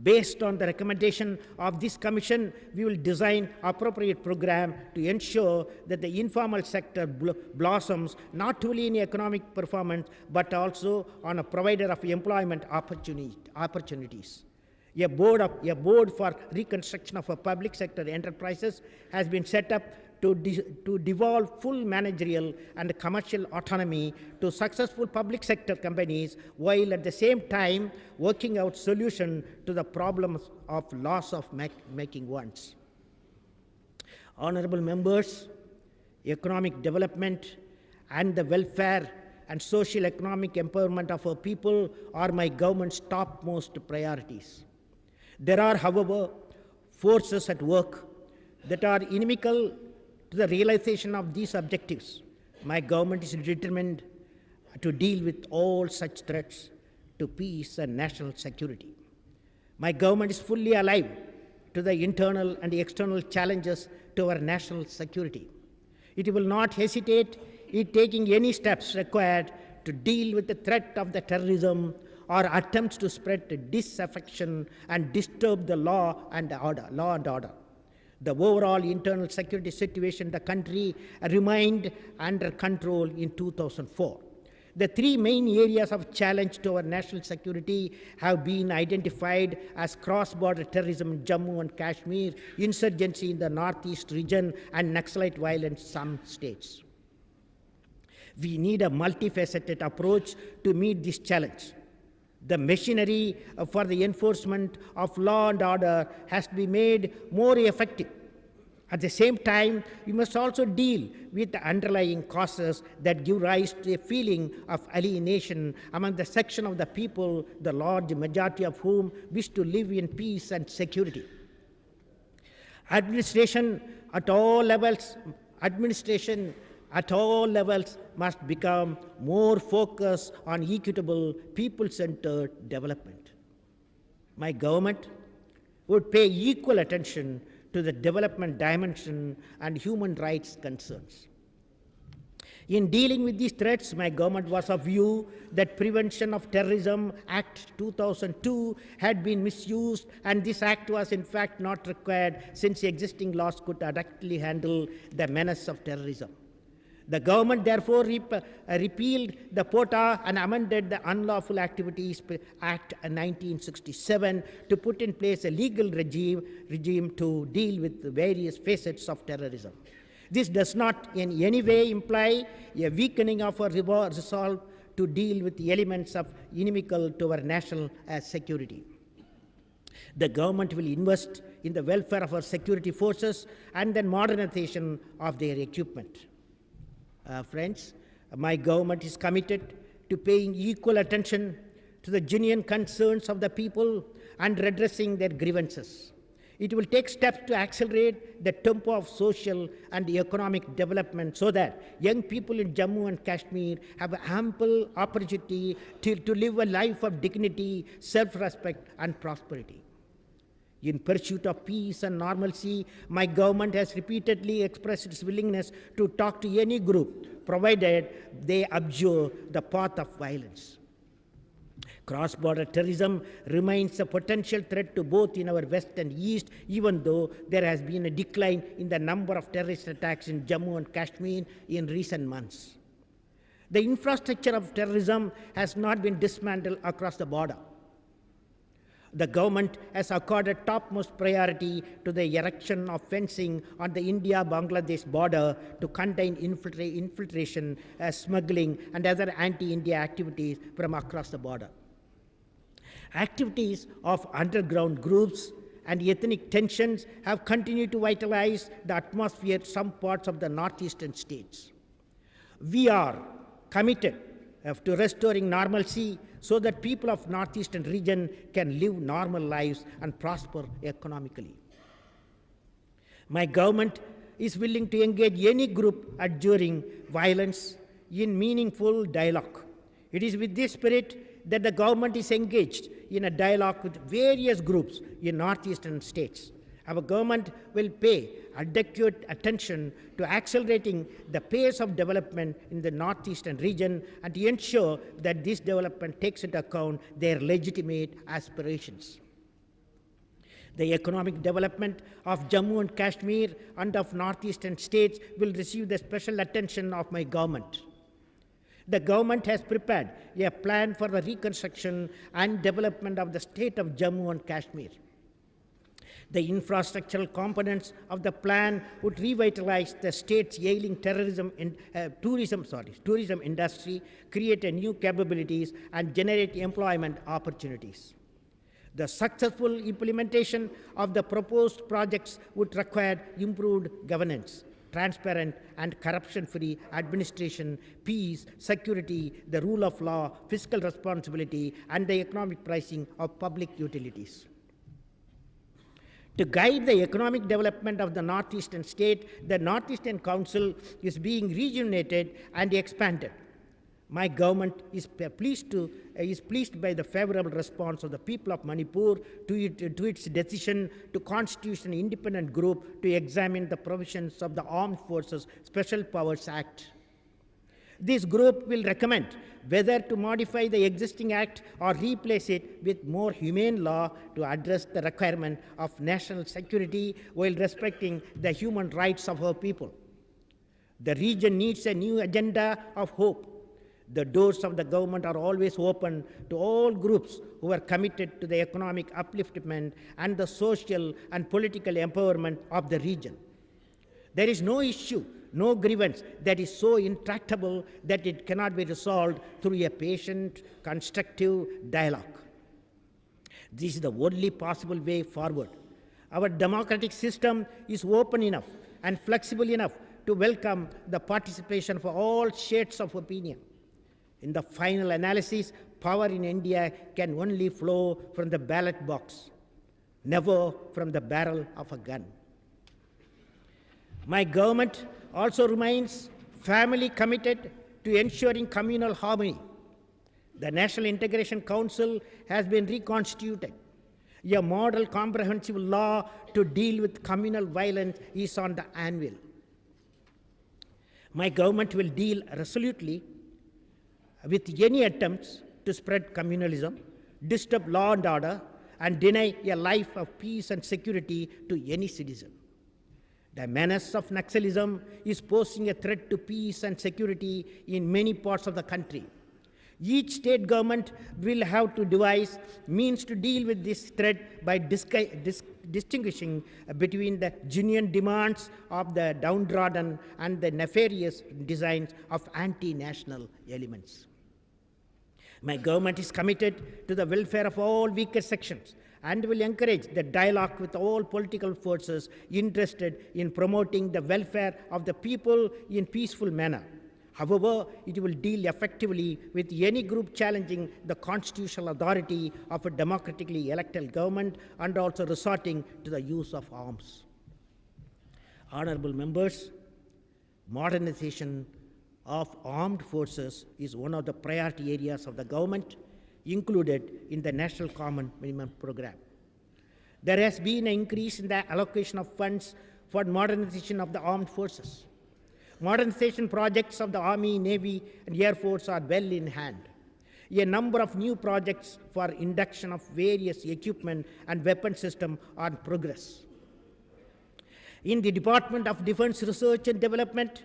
Based on the recommendation of this commission, we will design appropriate program to ensure that the informal sector blossoms not only in economic performance, but also on a provider of employment opportunities. A board for reconstruction of a public sector enterprises has been set up to devolve full managerial and commercial autonomy to successful public sector companies, while at the same time working out solutions to the problems of loss of making ones. Honorable members, economic development and the welfare and social economic empowerment of our people are my government's topmost priorities. There are, however, forces at work that are inimical to the realization of these objectives. My government is determined to deal with all such threats to peace and national security. My government is fully alive to the internal and external challenges to our national security. It will not hesitate in taking any steps required to deal with the threat of the terrorism or attempts to spread disaffection and disturb the law and order. The overall internal security situation in the country remained under control in 2004. The three main areas of challenge to our national security have been identified as cross-border terrorism in Jammu and Kashmir, insurgency in the northeast region, and Naxalite violence in some states. We need a multifaceted approach to meet this challenge. The machinery for the enforcement of law and order has to be made more effective. At the same time, we must also deal with the underlying causes that give rise to a feeling of alienation among the section of the people, the large majority of whom wish to live in peace and security. Administration at all levels must become more focused on equitable, people-centered development. My government would pay equal attention to the development dimension and human rights concerns. In dealing with these threats, my government was of view that Prevention of Terrorism Act 2002 had been misused, and this act was in fact not required since existing laws could adequately handle the menace of terrorism. The government therefore repealed the POTA and amended the Unlawful Activities Act 1967 to put in place a legal regime to deal with the various facets of terrorism. This does not in any way imply a weakening of our resolve to deal with the elements of inimical to our national security. The government will invest in the welfare of our security forces and the modernization of their equipment. Friends, my government is committed to paying equal attention to the genuine concerns of the people and redressing their grievances. It will take steps to accelerate the tempo of social and economic development so that young people in Jammu and Kashmir have ample opportunity to live a life of dignity, self-respect, and prosperity. In pursuit of peace and normalcy, my government has repeatedly expressed its willingness to talk to any group, provided they abjure the path of violence. Cross-border terrorism remains a potential threat to both in our west and east, even though there has been a decline in the number of terrorist attacks in Jammu and Kashmir in recent months. The infrastructure of terrorism has not been dismantled across the border. The government has accorded topmost priority to the erection of fencing on the India-Bangladesh border to contain infiltration, smuggling, and other anti-India activities from across the border. Activities of underground groups and ethnic tensions have continued to vitalize the atmosphere in some parts of the northeastern states. We are committed to restoring normalcy so that people of northeastern region can live normal lives and prosper economically. My government is willing to engage any group adjuring violence in meaningful dialogue. It is with this spirit that the government is engaged in a dialogue with various groups in northeastern states. Our government will pay adequate attention to accelerating the pace of development in the northeastern region and to ensure that this development takes into account their legitimate aspirations. The economic development of Jammu and Kashmir and of northeastern states will receive the special attention of my government. The government has prepared a plan for the reconstruction and development of the state of Jammu and Kashmir. The infrastructural components of the plan would revitalize the state's ailing tourism industry, create new capabilities, and generate employment opportunities. The successful implementation of the proposed projects would require improved governance, transparent and corruption-free administration, peace, security, the rule of law, fiscal responsibility, and the economic pricing of public utilities. To guide the economic development of the northeastern state, the Northeastern Council is being rejuvenated and expanded. My government is pleased by the favorable response of the people of Manipur to its decision to constitute an independent group to examine the provisions of the Armed Forces Special Powers Act. This group will recommend whether to modify the existing act or replace it with more humane law to address the requirement of national security while respecting the human rights of our people. The region needs a new agenda of hope. The doors of the government are always open to all groups who are committed to the economic upliftment and the social and political empowerment of the region. There is no issue, no grievance that is so intractable that it cannot be resolved through a patient, constructive dialogue. This is the only possible way forward. Our democratic system is open enough and flexible enough to welcome the participation of all shades of opinion. In the final analysis, power in India can only flow from the ballot box, never from the barrel of a gun. My government also remains firmly committed to ensuring communal harmony. The National Integration Council has been reconstituted. A model comprehensive law to deal with communal violence is on the anvil. My government will deal resolutely with any attempts to spread communalism, disturb law and order, and deny a life of peace and security to any citizen. The menace of Naxalism is posing a threat to peace and security in many parts of the country. Each state government will have to devise means to deal with this threat by distinguishing between the genuine demands of the downtrodden and the nefarious designs of anti-national elements. My government is committed to the welfare of all weaker sections and will encourage the dialogue with all political forces interested in promoting the welfare of the people in peaceful manner. However, it will deal effectively with any group challenging the constitutional authority of a democratically elected government and also resorting to the use of arms. Honorable members, modernization of armed forces is one of the priority areas of the government included in the National Common Minimum Program. There has been an increase in the allocation of funds for modernization of the armed forces. Modernization projects of the Army, Navy, and Air Force are well in hand. A number of new projects for induction of various equipment and weapon systems are in progress. In the Department of Defense Research and Development,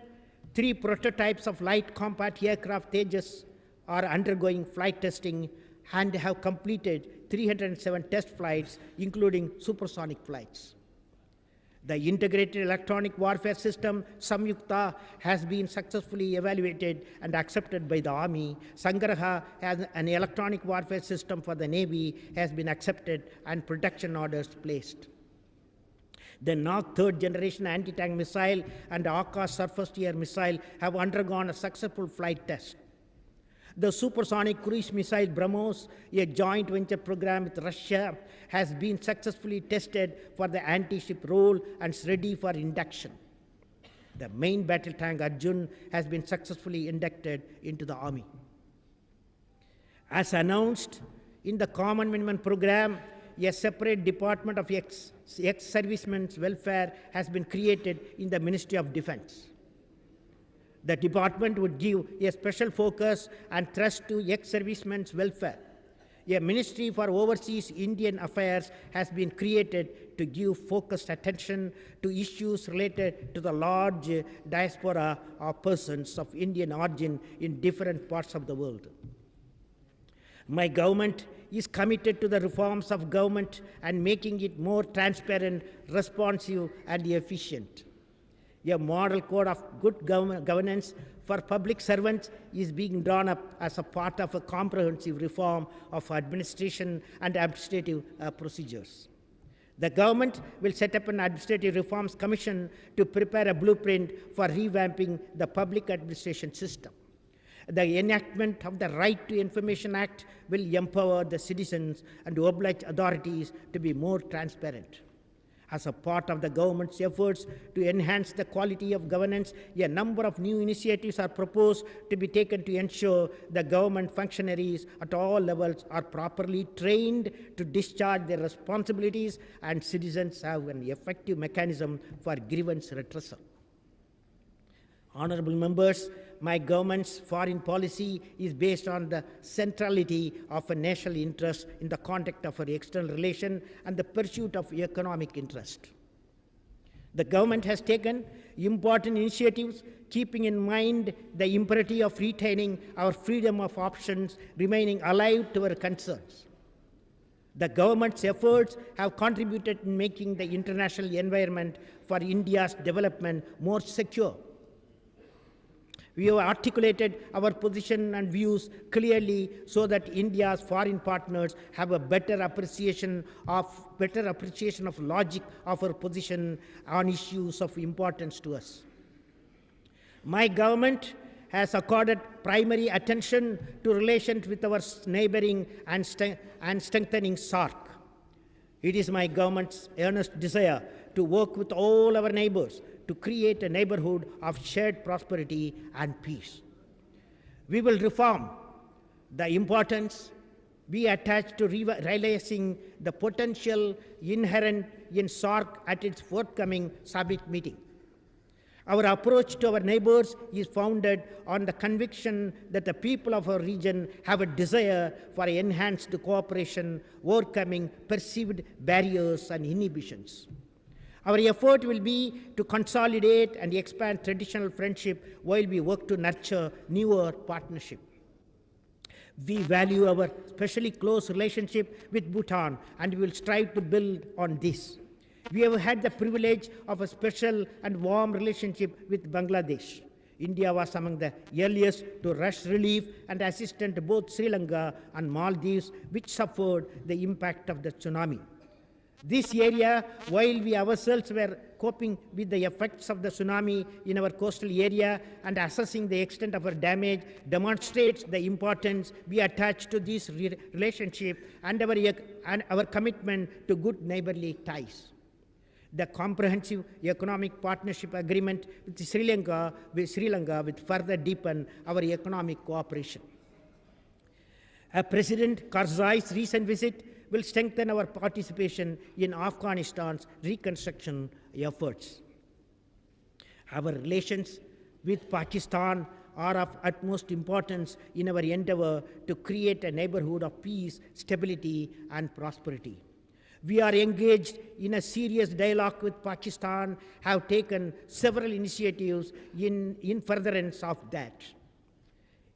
3 prototypes of light combat aircraft Tejas are undergoing flight testing, and have completed 307 test flights, including supersonic flights. The integrated electronic warfare system, Samyukta, has been successfully evaluated and accepted by the Army. Sangraha, as an electronic warfare system for the Navy, has been accepted and production orders placed. The North third generation anti-tank missile and Akash surface-to-air missile have undergone a successful flight test. The supersonic cruise missile BrahMos, a joint venture program with Russia, has been successfully tested for the anti-ship role and is ready for induction. The main battle tank Arjun has been successfully inducted into the Army. As announced in the Common Minimum Program, a separate Department of Ex-Servicemen's Welfare has been created in the Ministry of Defense. The department would give a special focus and thrust to ex-servicemen's welfare. A Ministry for Overseas Indian Affairs has been created to give focused attention to issues related to the large diaspora of persons of Indian origin in different parts of the world. My government is committed to the reforms of government and making it more transparent, responsive, and efficient. A model code of good governance for public servants is being drawn up as a part of a comprehensive reform of administration and administrative procedures. The government will set up an Administrative Reforms Commission to prepare a blueprint for revamping the public administration system. The enactment of the Right to Information Act will empower the citizens and oblige authorities to be more transparent. As a part of the government's efforts to enhance the quality of governance, a number of new initiatives are proposed to be taken to ensure the government functionaries at all levels are properly trained to discharge their responsibilities and citizens have an effective mechanism for grievance redressal. Honorable members, my government's foreign policy is based on the centrality of a national interest in the context of our external relation and the pursuit of economic interest. The government has taken important initiatives keeping in mind the imperative of retaining our freedom of options, remaining alive to our concerns. The government's efforts have contributed in making the international environment for India's development more secure. We have articulated our position and views clearly so that India's foreign partners have a better appreciation of logic of our position on issues of importance to us. My government has accorded primary attention to relations with our neighboring and strengthening SAARC. It is my government's earnest desire to work with all our neighbors to create a neighborhood of shared prosperity and peace. We will reform the importance we attach to realizing the potential inherent in SAARC at its forthcoming summit meeting. Our approach to our neighbors is founded on the conviction that the people of our region have a desire for enhanced cooperation, overcoming perceived barriers and inhibitions. Our effort will be to consolidate and expand traditional friendship while we work to nurture newer partnership. We value our especially close relationship with Bhutan and we will strive to build on this. We have had the privilege of a special and warm relationship with Bangladesh. India was among the earliest to rush relief and assistance to both Sri Lanka and Maldives, which suffered the impact of the tsunami. This area, while we ourselves were coping with the effects of the tsunami in our coastal area and assessing the extent of our damage, demonstrates the importance we attach to this relationship and our commitment to good neighborly ties. The comprehensive economic partnership agreement with Sri Lanka will further deepen our economic cooperation. President Karzai's recent visit will strengthen our participation in Afghanistan's reconstruction efforts. Our relations with Pakistan are of utmost importance in our endeavor to create a neighborhood of peace, stability, and prosperity. We are engaged in a serious dialogue with Pakistan, have taken several initiatives in furtherance of that.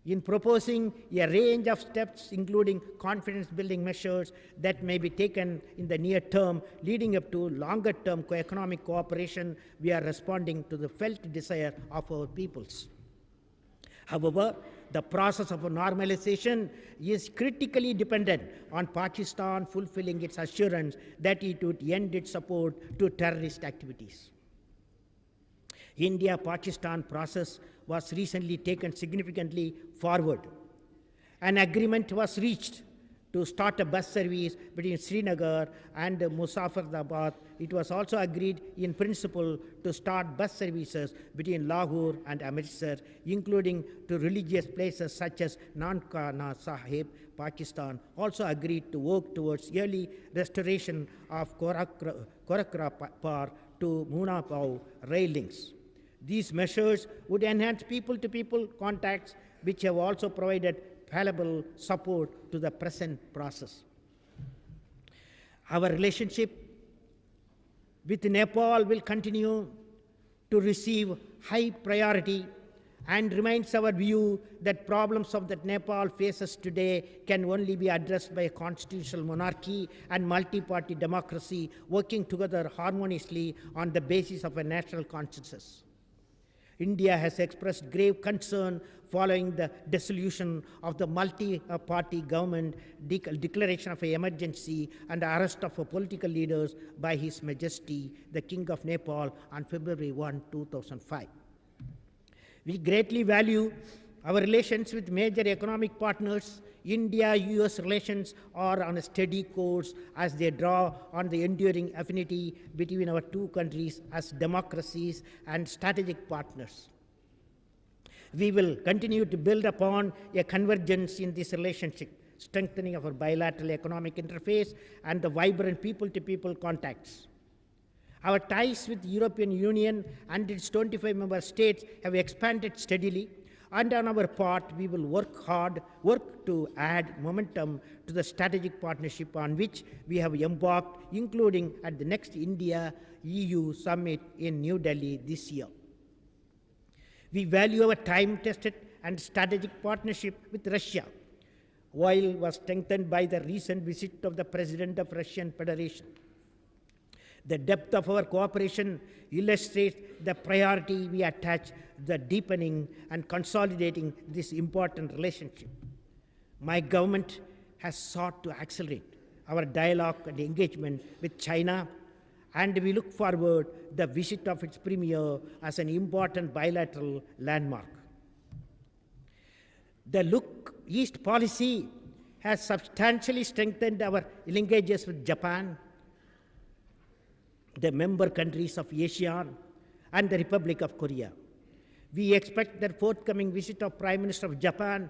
in proposing a range of steps, including confidence-building measures that may be taken in the near term, leading up to longer-term economic cooperation. We are responding to the felt desire of our peoples. However, the process of normalization is critically dependent on Pakistan fulfilling its assurance that it would end its support to terrorist activities. India-Pakistan process was recently taken significantly forward. An agreement was reached to start a bus service between Srinagar and Muzaffarabad. It was also agreed in principle to start bus services between Lahore and Amritsar, including to religious places such as Nankana Sahib. Pakistan also agreed to work towards early restoration of Gorakhpur to Munapao rail links. These measures would enhance people-to-people contacts, which have also provided valuable support to the present process. Our relationship with Nepal will continue to receive high priority, and remains our view that problems of that Nepal faces today can only be addressed by a constitutional monarchy and multi-party democracy working together harmoniously on the basis of a national consensus. India has expressed grave concern following the dissolution of the multi-party government, declaration of an emergency, and the arrest of political leaders by His Majesty, the King of Nepal, on February 1, 2005. We greatly value our relations with major economic partners. India-US relations are on a steady course as they draw on the enduring affinity between our two countries as democracies and strategic partners. We will continue to build upon a convergence in this relationship, strengthening our bilateral economic interface and the vibrant people-to-people contacts. Our ties with the European Union and its 25 member states have expanded steadily, and on our part, we will work to add momentum to the strategic partnership on which we have embarked, including at the next India-EU summit in New Delhi this year. We value our time-tested and strategic partnership with Russia, while was strengthened by the recent visit of the President of Russian Federation. The depth of our cooperation illustrates the priority we attach the deepening and consolidating this important relationship. My government has sought to accelerate our dialogue and engagement with China, and we look forward to the visit of its premier as an important bilateral landmark. The Look East policy has substantially strengthened our linkages with Japan, the member countries of ASEAN, and the Republic of Korea. We expect the forthcoming visit of Prime Minister of Japan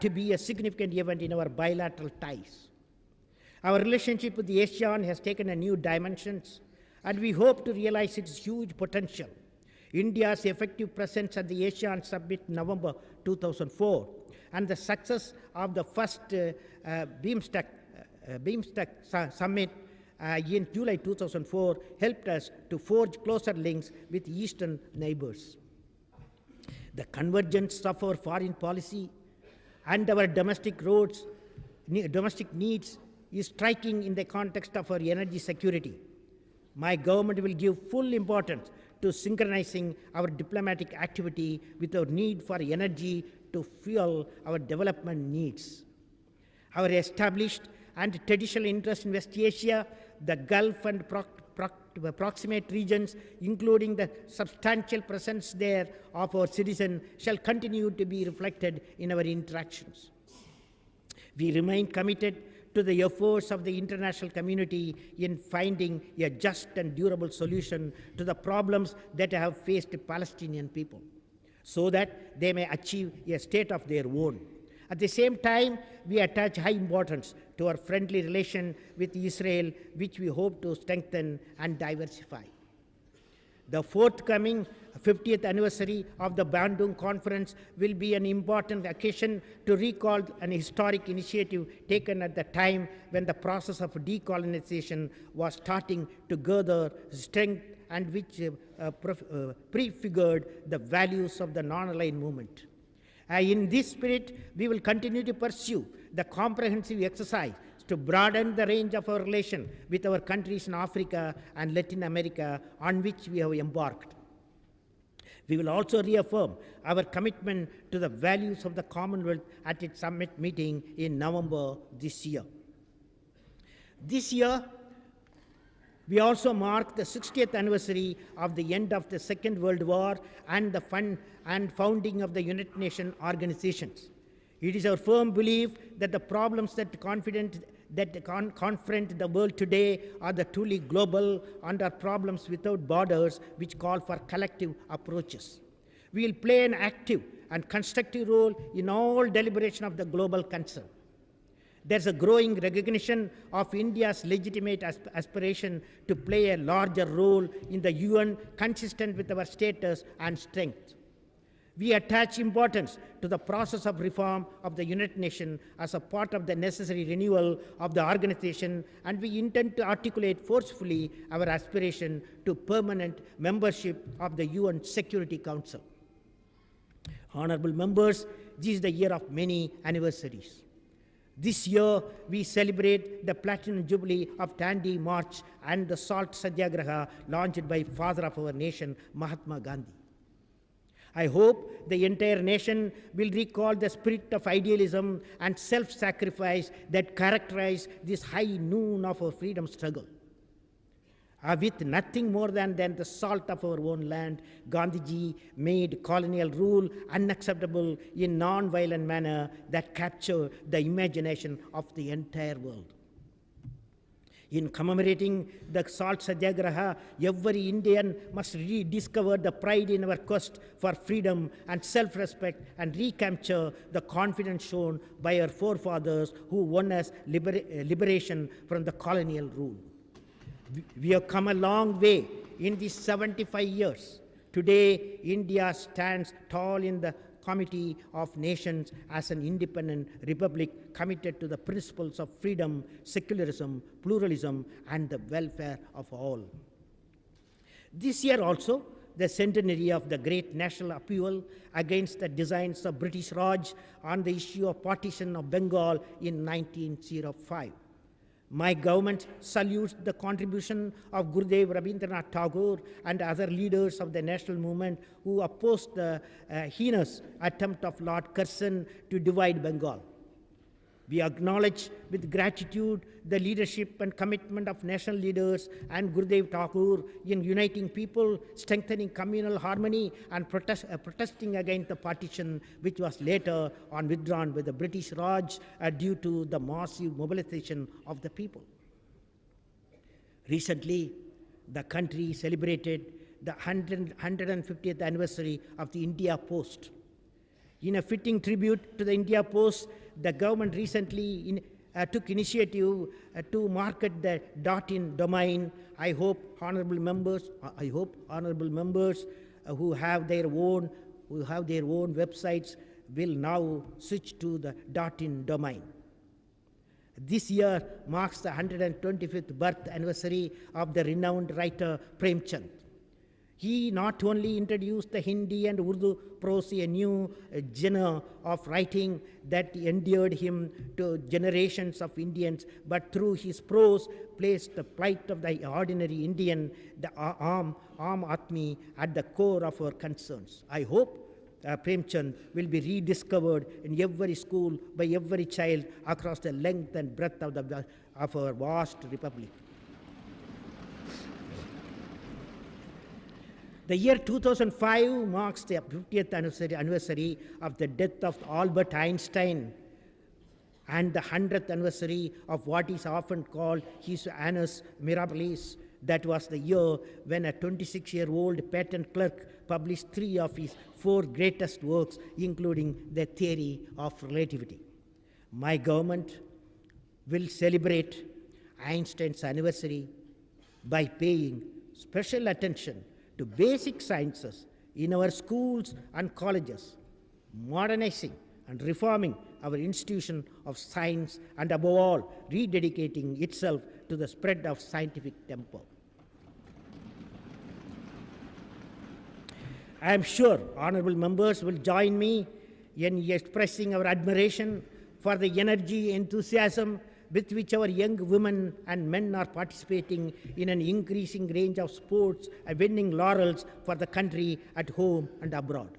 to be a significant event in our bilateral ties. Our relationship with the ASEAN has taken a new dimensions, and we hope to realize its huge potential. India's effective presence at the ASEAN Summit in November 2004 and the success of the first BIMSTEC Summit in July 2004 helped us to forge closer links with Eastern neighbors. The convergence of our foreign policy and our domestic needs is striking in the context of our energy security. My government will give full importance to synchronizing our diplomatic activity with our need for energy to fuel our development needs. Our established and traditional interest in West Asia, the Gulf and proximate regions, including the substantial presence there of our citizens, shall continue to be reflected in our interactions. We remain committed to the efforts of the international community in finding a just and durable solution to the problems that have faced the Palestinian people, so that they may achieve a state of their own. At the same time, we attach high importance to our friendly relation with Israel, which we hope to strengthen and diversify. The forthcoming 50th anniversary of the Bandung Conference will be an important occasion to recall an historic initiative taken at the time when the process of decolonization was starting to gather strength, and which prefigured the values of the non-aligned movement. In this spirit, we will continue to pursue the comprehensive exercise to broaden the range of our relation with our countries in Africa and Latin America on which we have embarked. We will also reaffirm our commitment to the values of the Commonwealth at its summit meeting in November this year. This year, we also mark the 60th anniversary of the end of the Second World War and the founding of the United Nations organizations. It is our firm belief that the problems that confront the world today are the truly global and are problems without borders which call for collective approaches. We will play an active and constructive role in all deliberation of the global concern. There's a growing recognition of India's legitimate aspiration to play a larger role in the UN consistent with our status and strength. We attach importance to the process of reform of the United Nations as a part of the necessary renewal of the organization, and we intend to articulate forcefully our aspiration to permanent membership of the UN Security Council. Honorable members, this is the year of many anniversaries. This year, we celebrate the Platinum Jubilee of Dandi March and the Salt Satyagraha launched by Father of our nation, Mahatma Gandhi. I hope the entire nation will recall the spirit of idealism and self-sacrifice that characterized this high noon of our freedom struggle. With nothing more than the salt of our own land, Gandhiji made colonial rule unacceptable in non-violent manner that captured the imagination of the entire world. In commemorating the Salt Satyagraha, every Indian must rediscover the pride in our quest for freedom and self-respect and recapture the confidence shown by our forefathers who won us liberation from the colonial rule. We have come a long way in these 75 years. Today, India stands tall in the Committee of Nations as an independent republic committed to the principles of freedom, secularism, pluralism, and the welfare of all. This year also, the centenary of the great national upheaval against the designs of British Raj on the issue of partition of Bengal in 1905. My government salutes the contribution of Gurudev Rabindranath Tagore and other leaders of the national movement who opposed the heinous attempt of Lord Curzon to divide Bengal. We acknowledge with gratitude the leadership and commitment of national leaders and Gurudev Tagore in uniting people, strengthening communal harmony, and protesting against the partition, which was later on withdrawn by the British Raj due to the massive mobilization of the people. Recently, the country celebrated the 150th anniversary of the India Post. In a fitting tribute to the India Post, the government recently took initiative to market the .in domain. I hope honorable members who have their own websites will now switch to the .in domain. This year marks the 125th birth anniversary of the renowned writer Premchand. He not only introduced the Hindi and Urdu prose, a new genre of writing that endeared him to generations of Indians, but through his prose placed the plight of the ordinary Indian, the Aam Admi, at the core of our concerns. I hope Premchand will be rediscovered in every school by every child across the length and breadth of our vast republic. The year 2005 marks the 50th anniversary of the death of Albert Einstein and the 100th anniversary of what is often called his annus mirabilis. That was the year when a 26-year-old patent clerk published 3 of his 4 greatest works, including the theory of relativity. My government will celebrate Einstein's anniversary by paying special attention to basic sciences in our schools and colleges, modernizing and reforming our institution of science, and above all, rededicating itself to the spread of scientific temper. I am sure honorable members will join me in expressing our admiration for the energy, enthusiasm with which our young women and men are participating in an increasing range of sports and winning laurels for the country at home and abroad.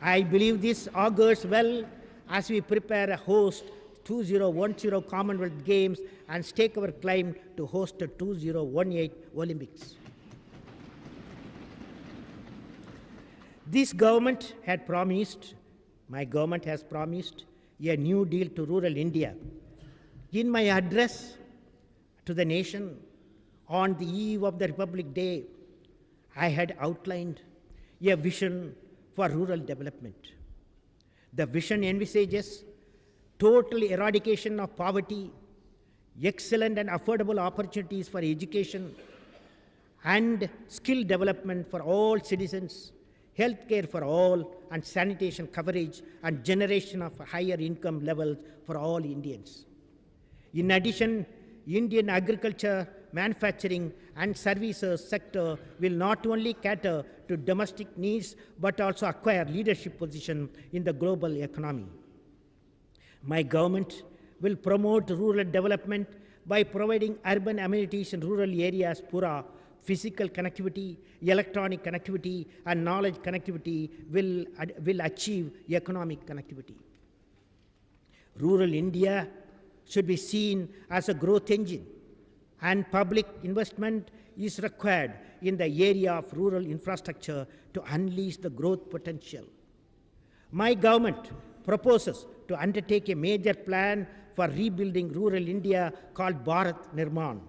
I believe this augurs well as we prepare to host 2010 Commonwealth Games and stake our claim to host the 2018 Olympics. This government had promised, my government has promised, a new deal to rural India. In my address to the nation on the eve of the Republic Day, I had outlined a vision for rural development. The vision envisages total eradication of poverty, excellent and affordable opportunities for education, and skill development for all citizens, healthcare for all, and sanitation coverage and generation of higher income levels for all Indians. In addition, Indian agriculture, manufacturing, and services sector will not only cater to domestic needs but also acquire leadership position in the global economy. My government will promote rural development by providing urban amenities in rural areas, Pura, physical connectivity, electronic connectivity, and knowledge connectivity will achieve economic connectivity. Rural India should be seen as a growth engine, and public investment is required in the area of rural infrastructure to unleash the growth potential. My government proposes to undertake a major plan for rebuilding rural India called Bharat Nirman.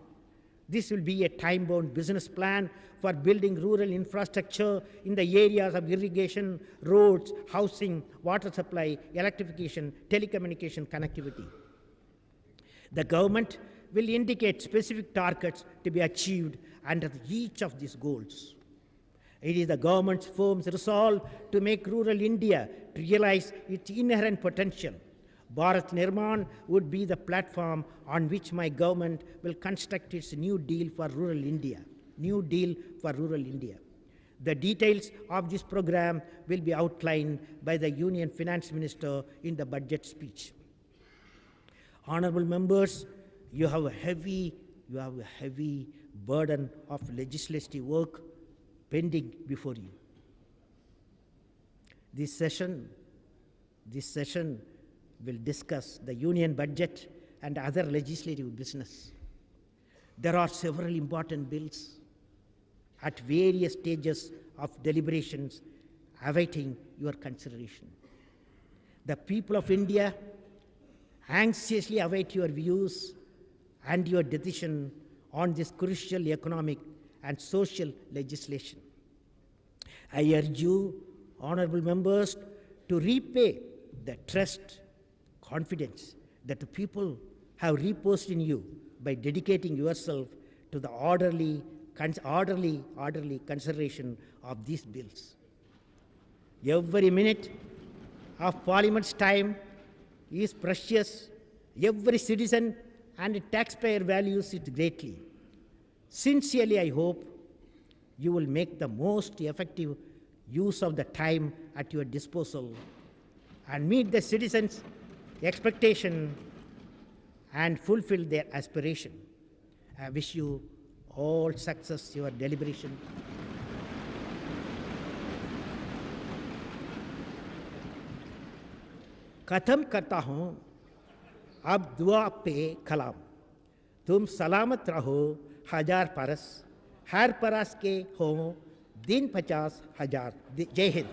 This will be a time-bound business plan for building rural infrastructure in the areas of irrigation, roads, housing, water supply, electrification, telecommunication, connectivity. The government will indicate specific targets to be achieved under each of these goals. It is the government's firm resolve to make rural India realize its inherent potential. Bharat Nirman would be the platform on which my government will construct its new deal for rural India. New deal for rural India. The details of this program will be outlined by the Union Finance Minister in the budget speech. Honorable members, you have a heavy burden of legislative work pending before you. This session will discuss the union budget and other legislative business. There are several important bills at various stages of deliberations awaiting your consideration. The people of India anxiously await your views and your decision on this crucial economic and social legislation. I urge you, honorable members, to repay the trust, confidence that the people have reposed in you by dedicating yourself to the orderly consideration of these bills. Every minute of Parliament's time is precious. Every citizen and taxpayer values it greatly. Sincerely, I hope you will make the most effective use of the time at your disposal and meet the citizens' expectation and fulfill their aspiration. I wish you all success your deliberation. खत्म करता हूँ अब दुआ पे कलाम। तुम सलामत रहो हजार परस, हर परस के हो दिन 50,000। जय हिंद।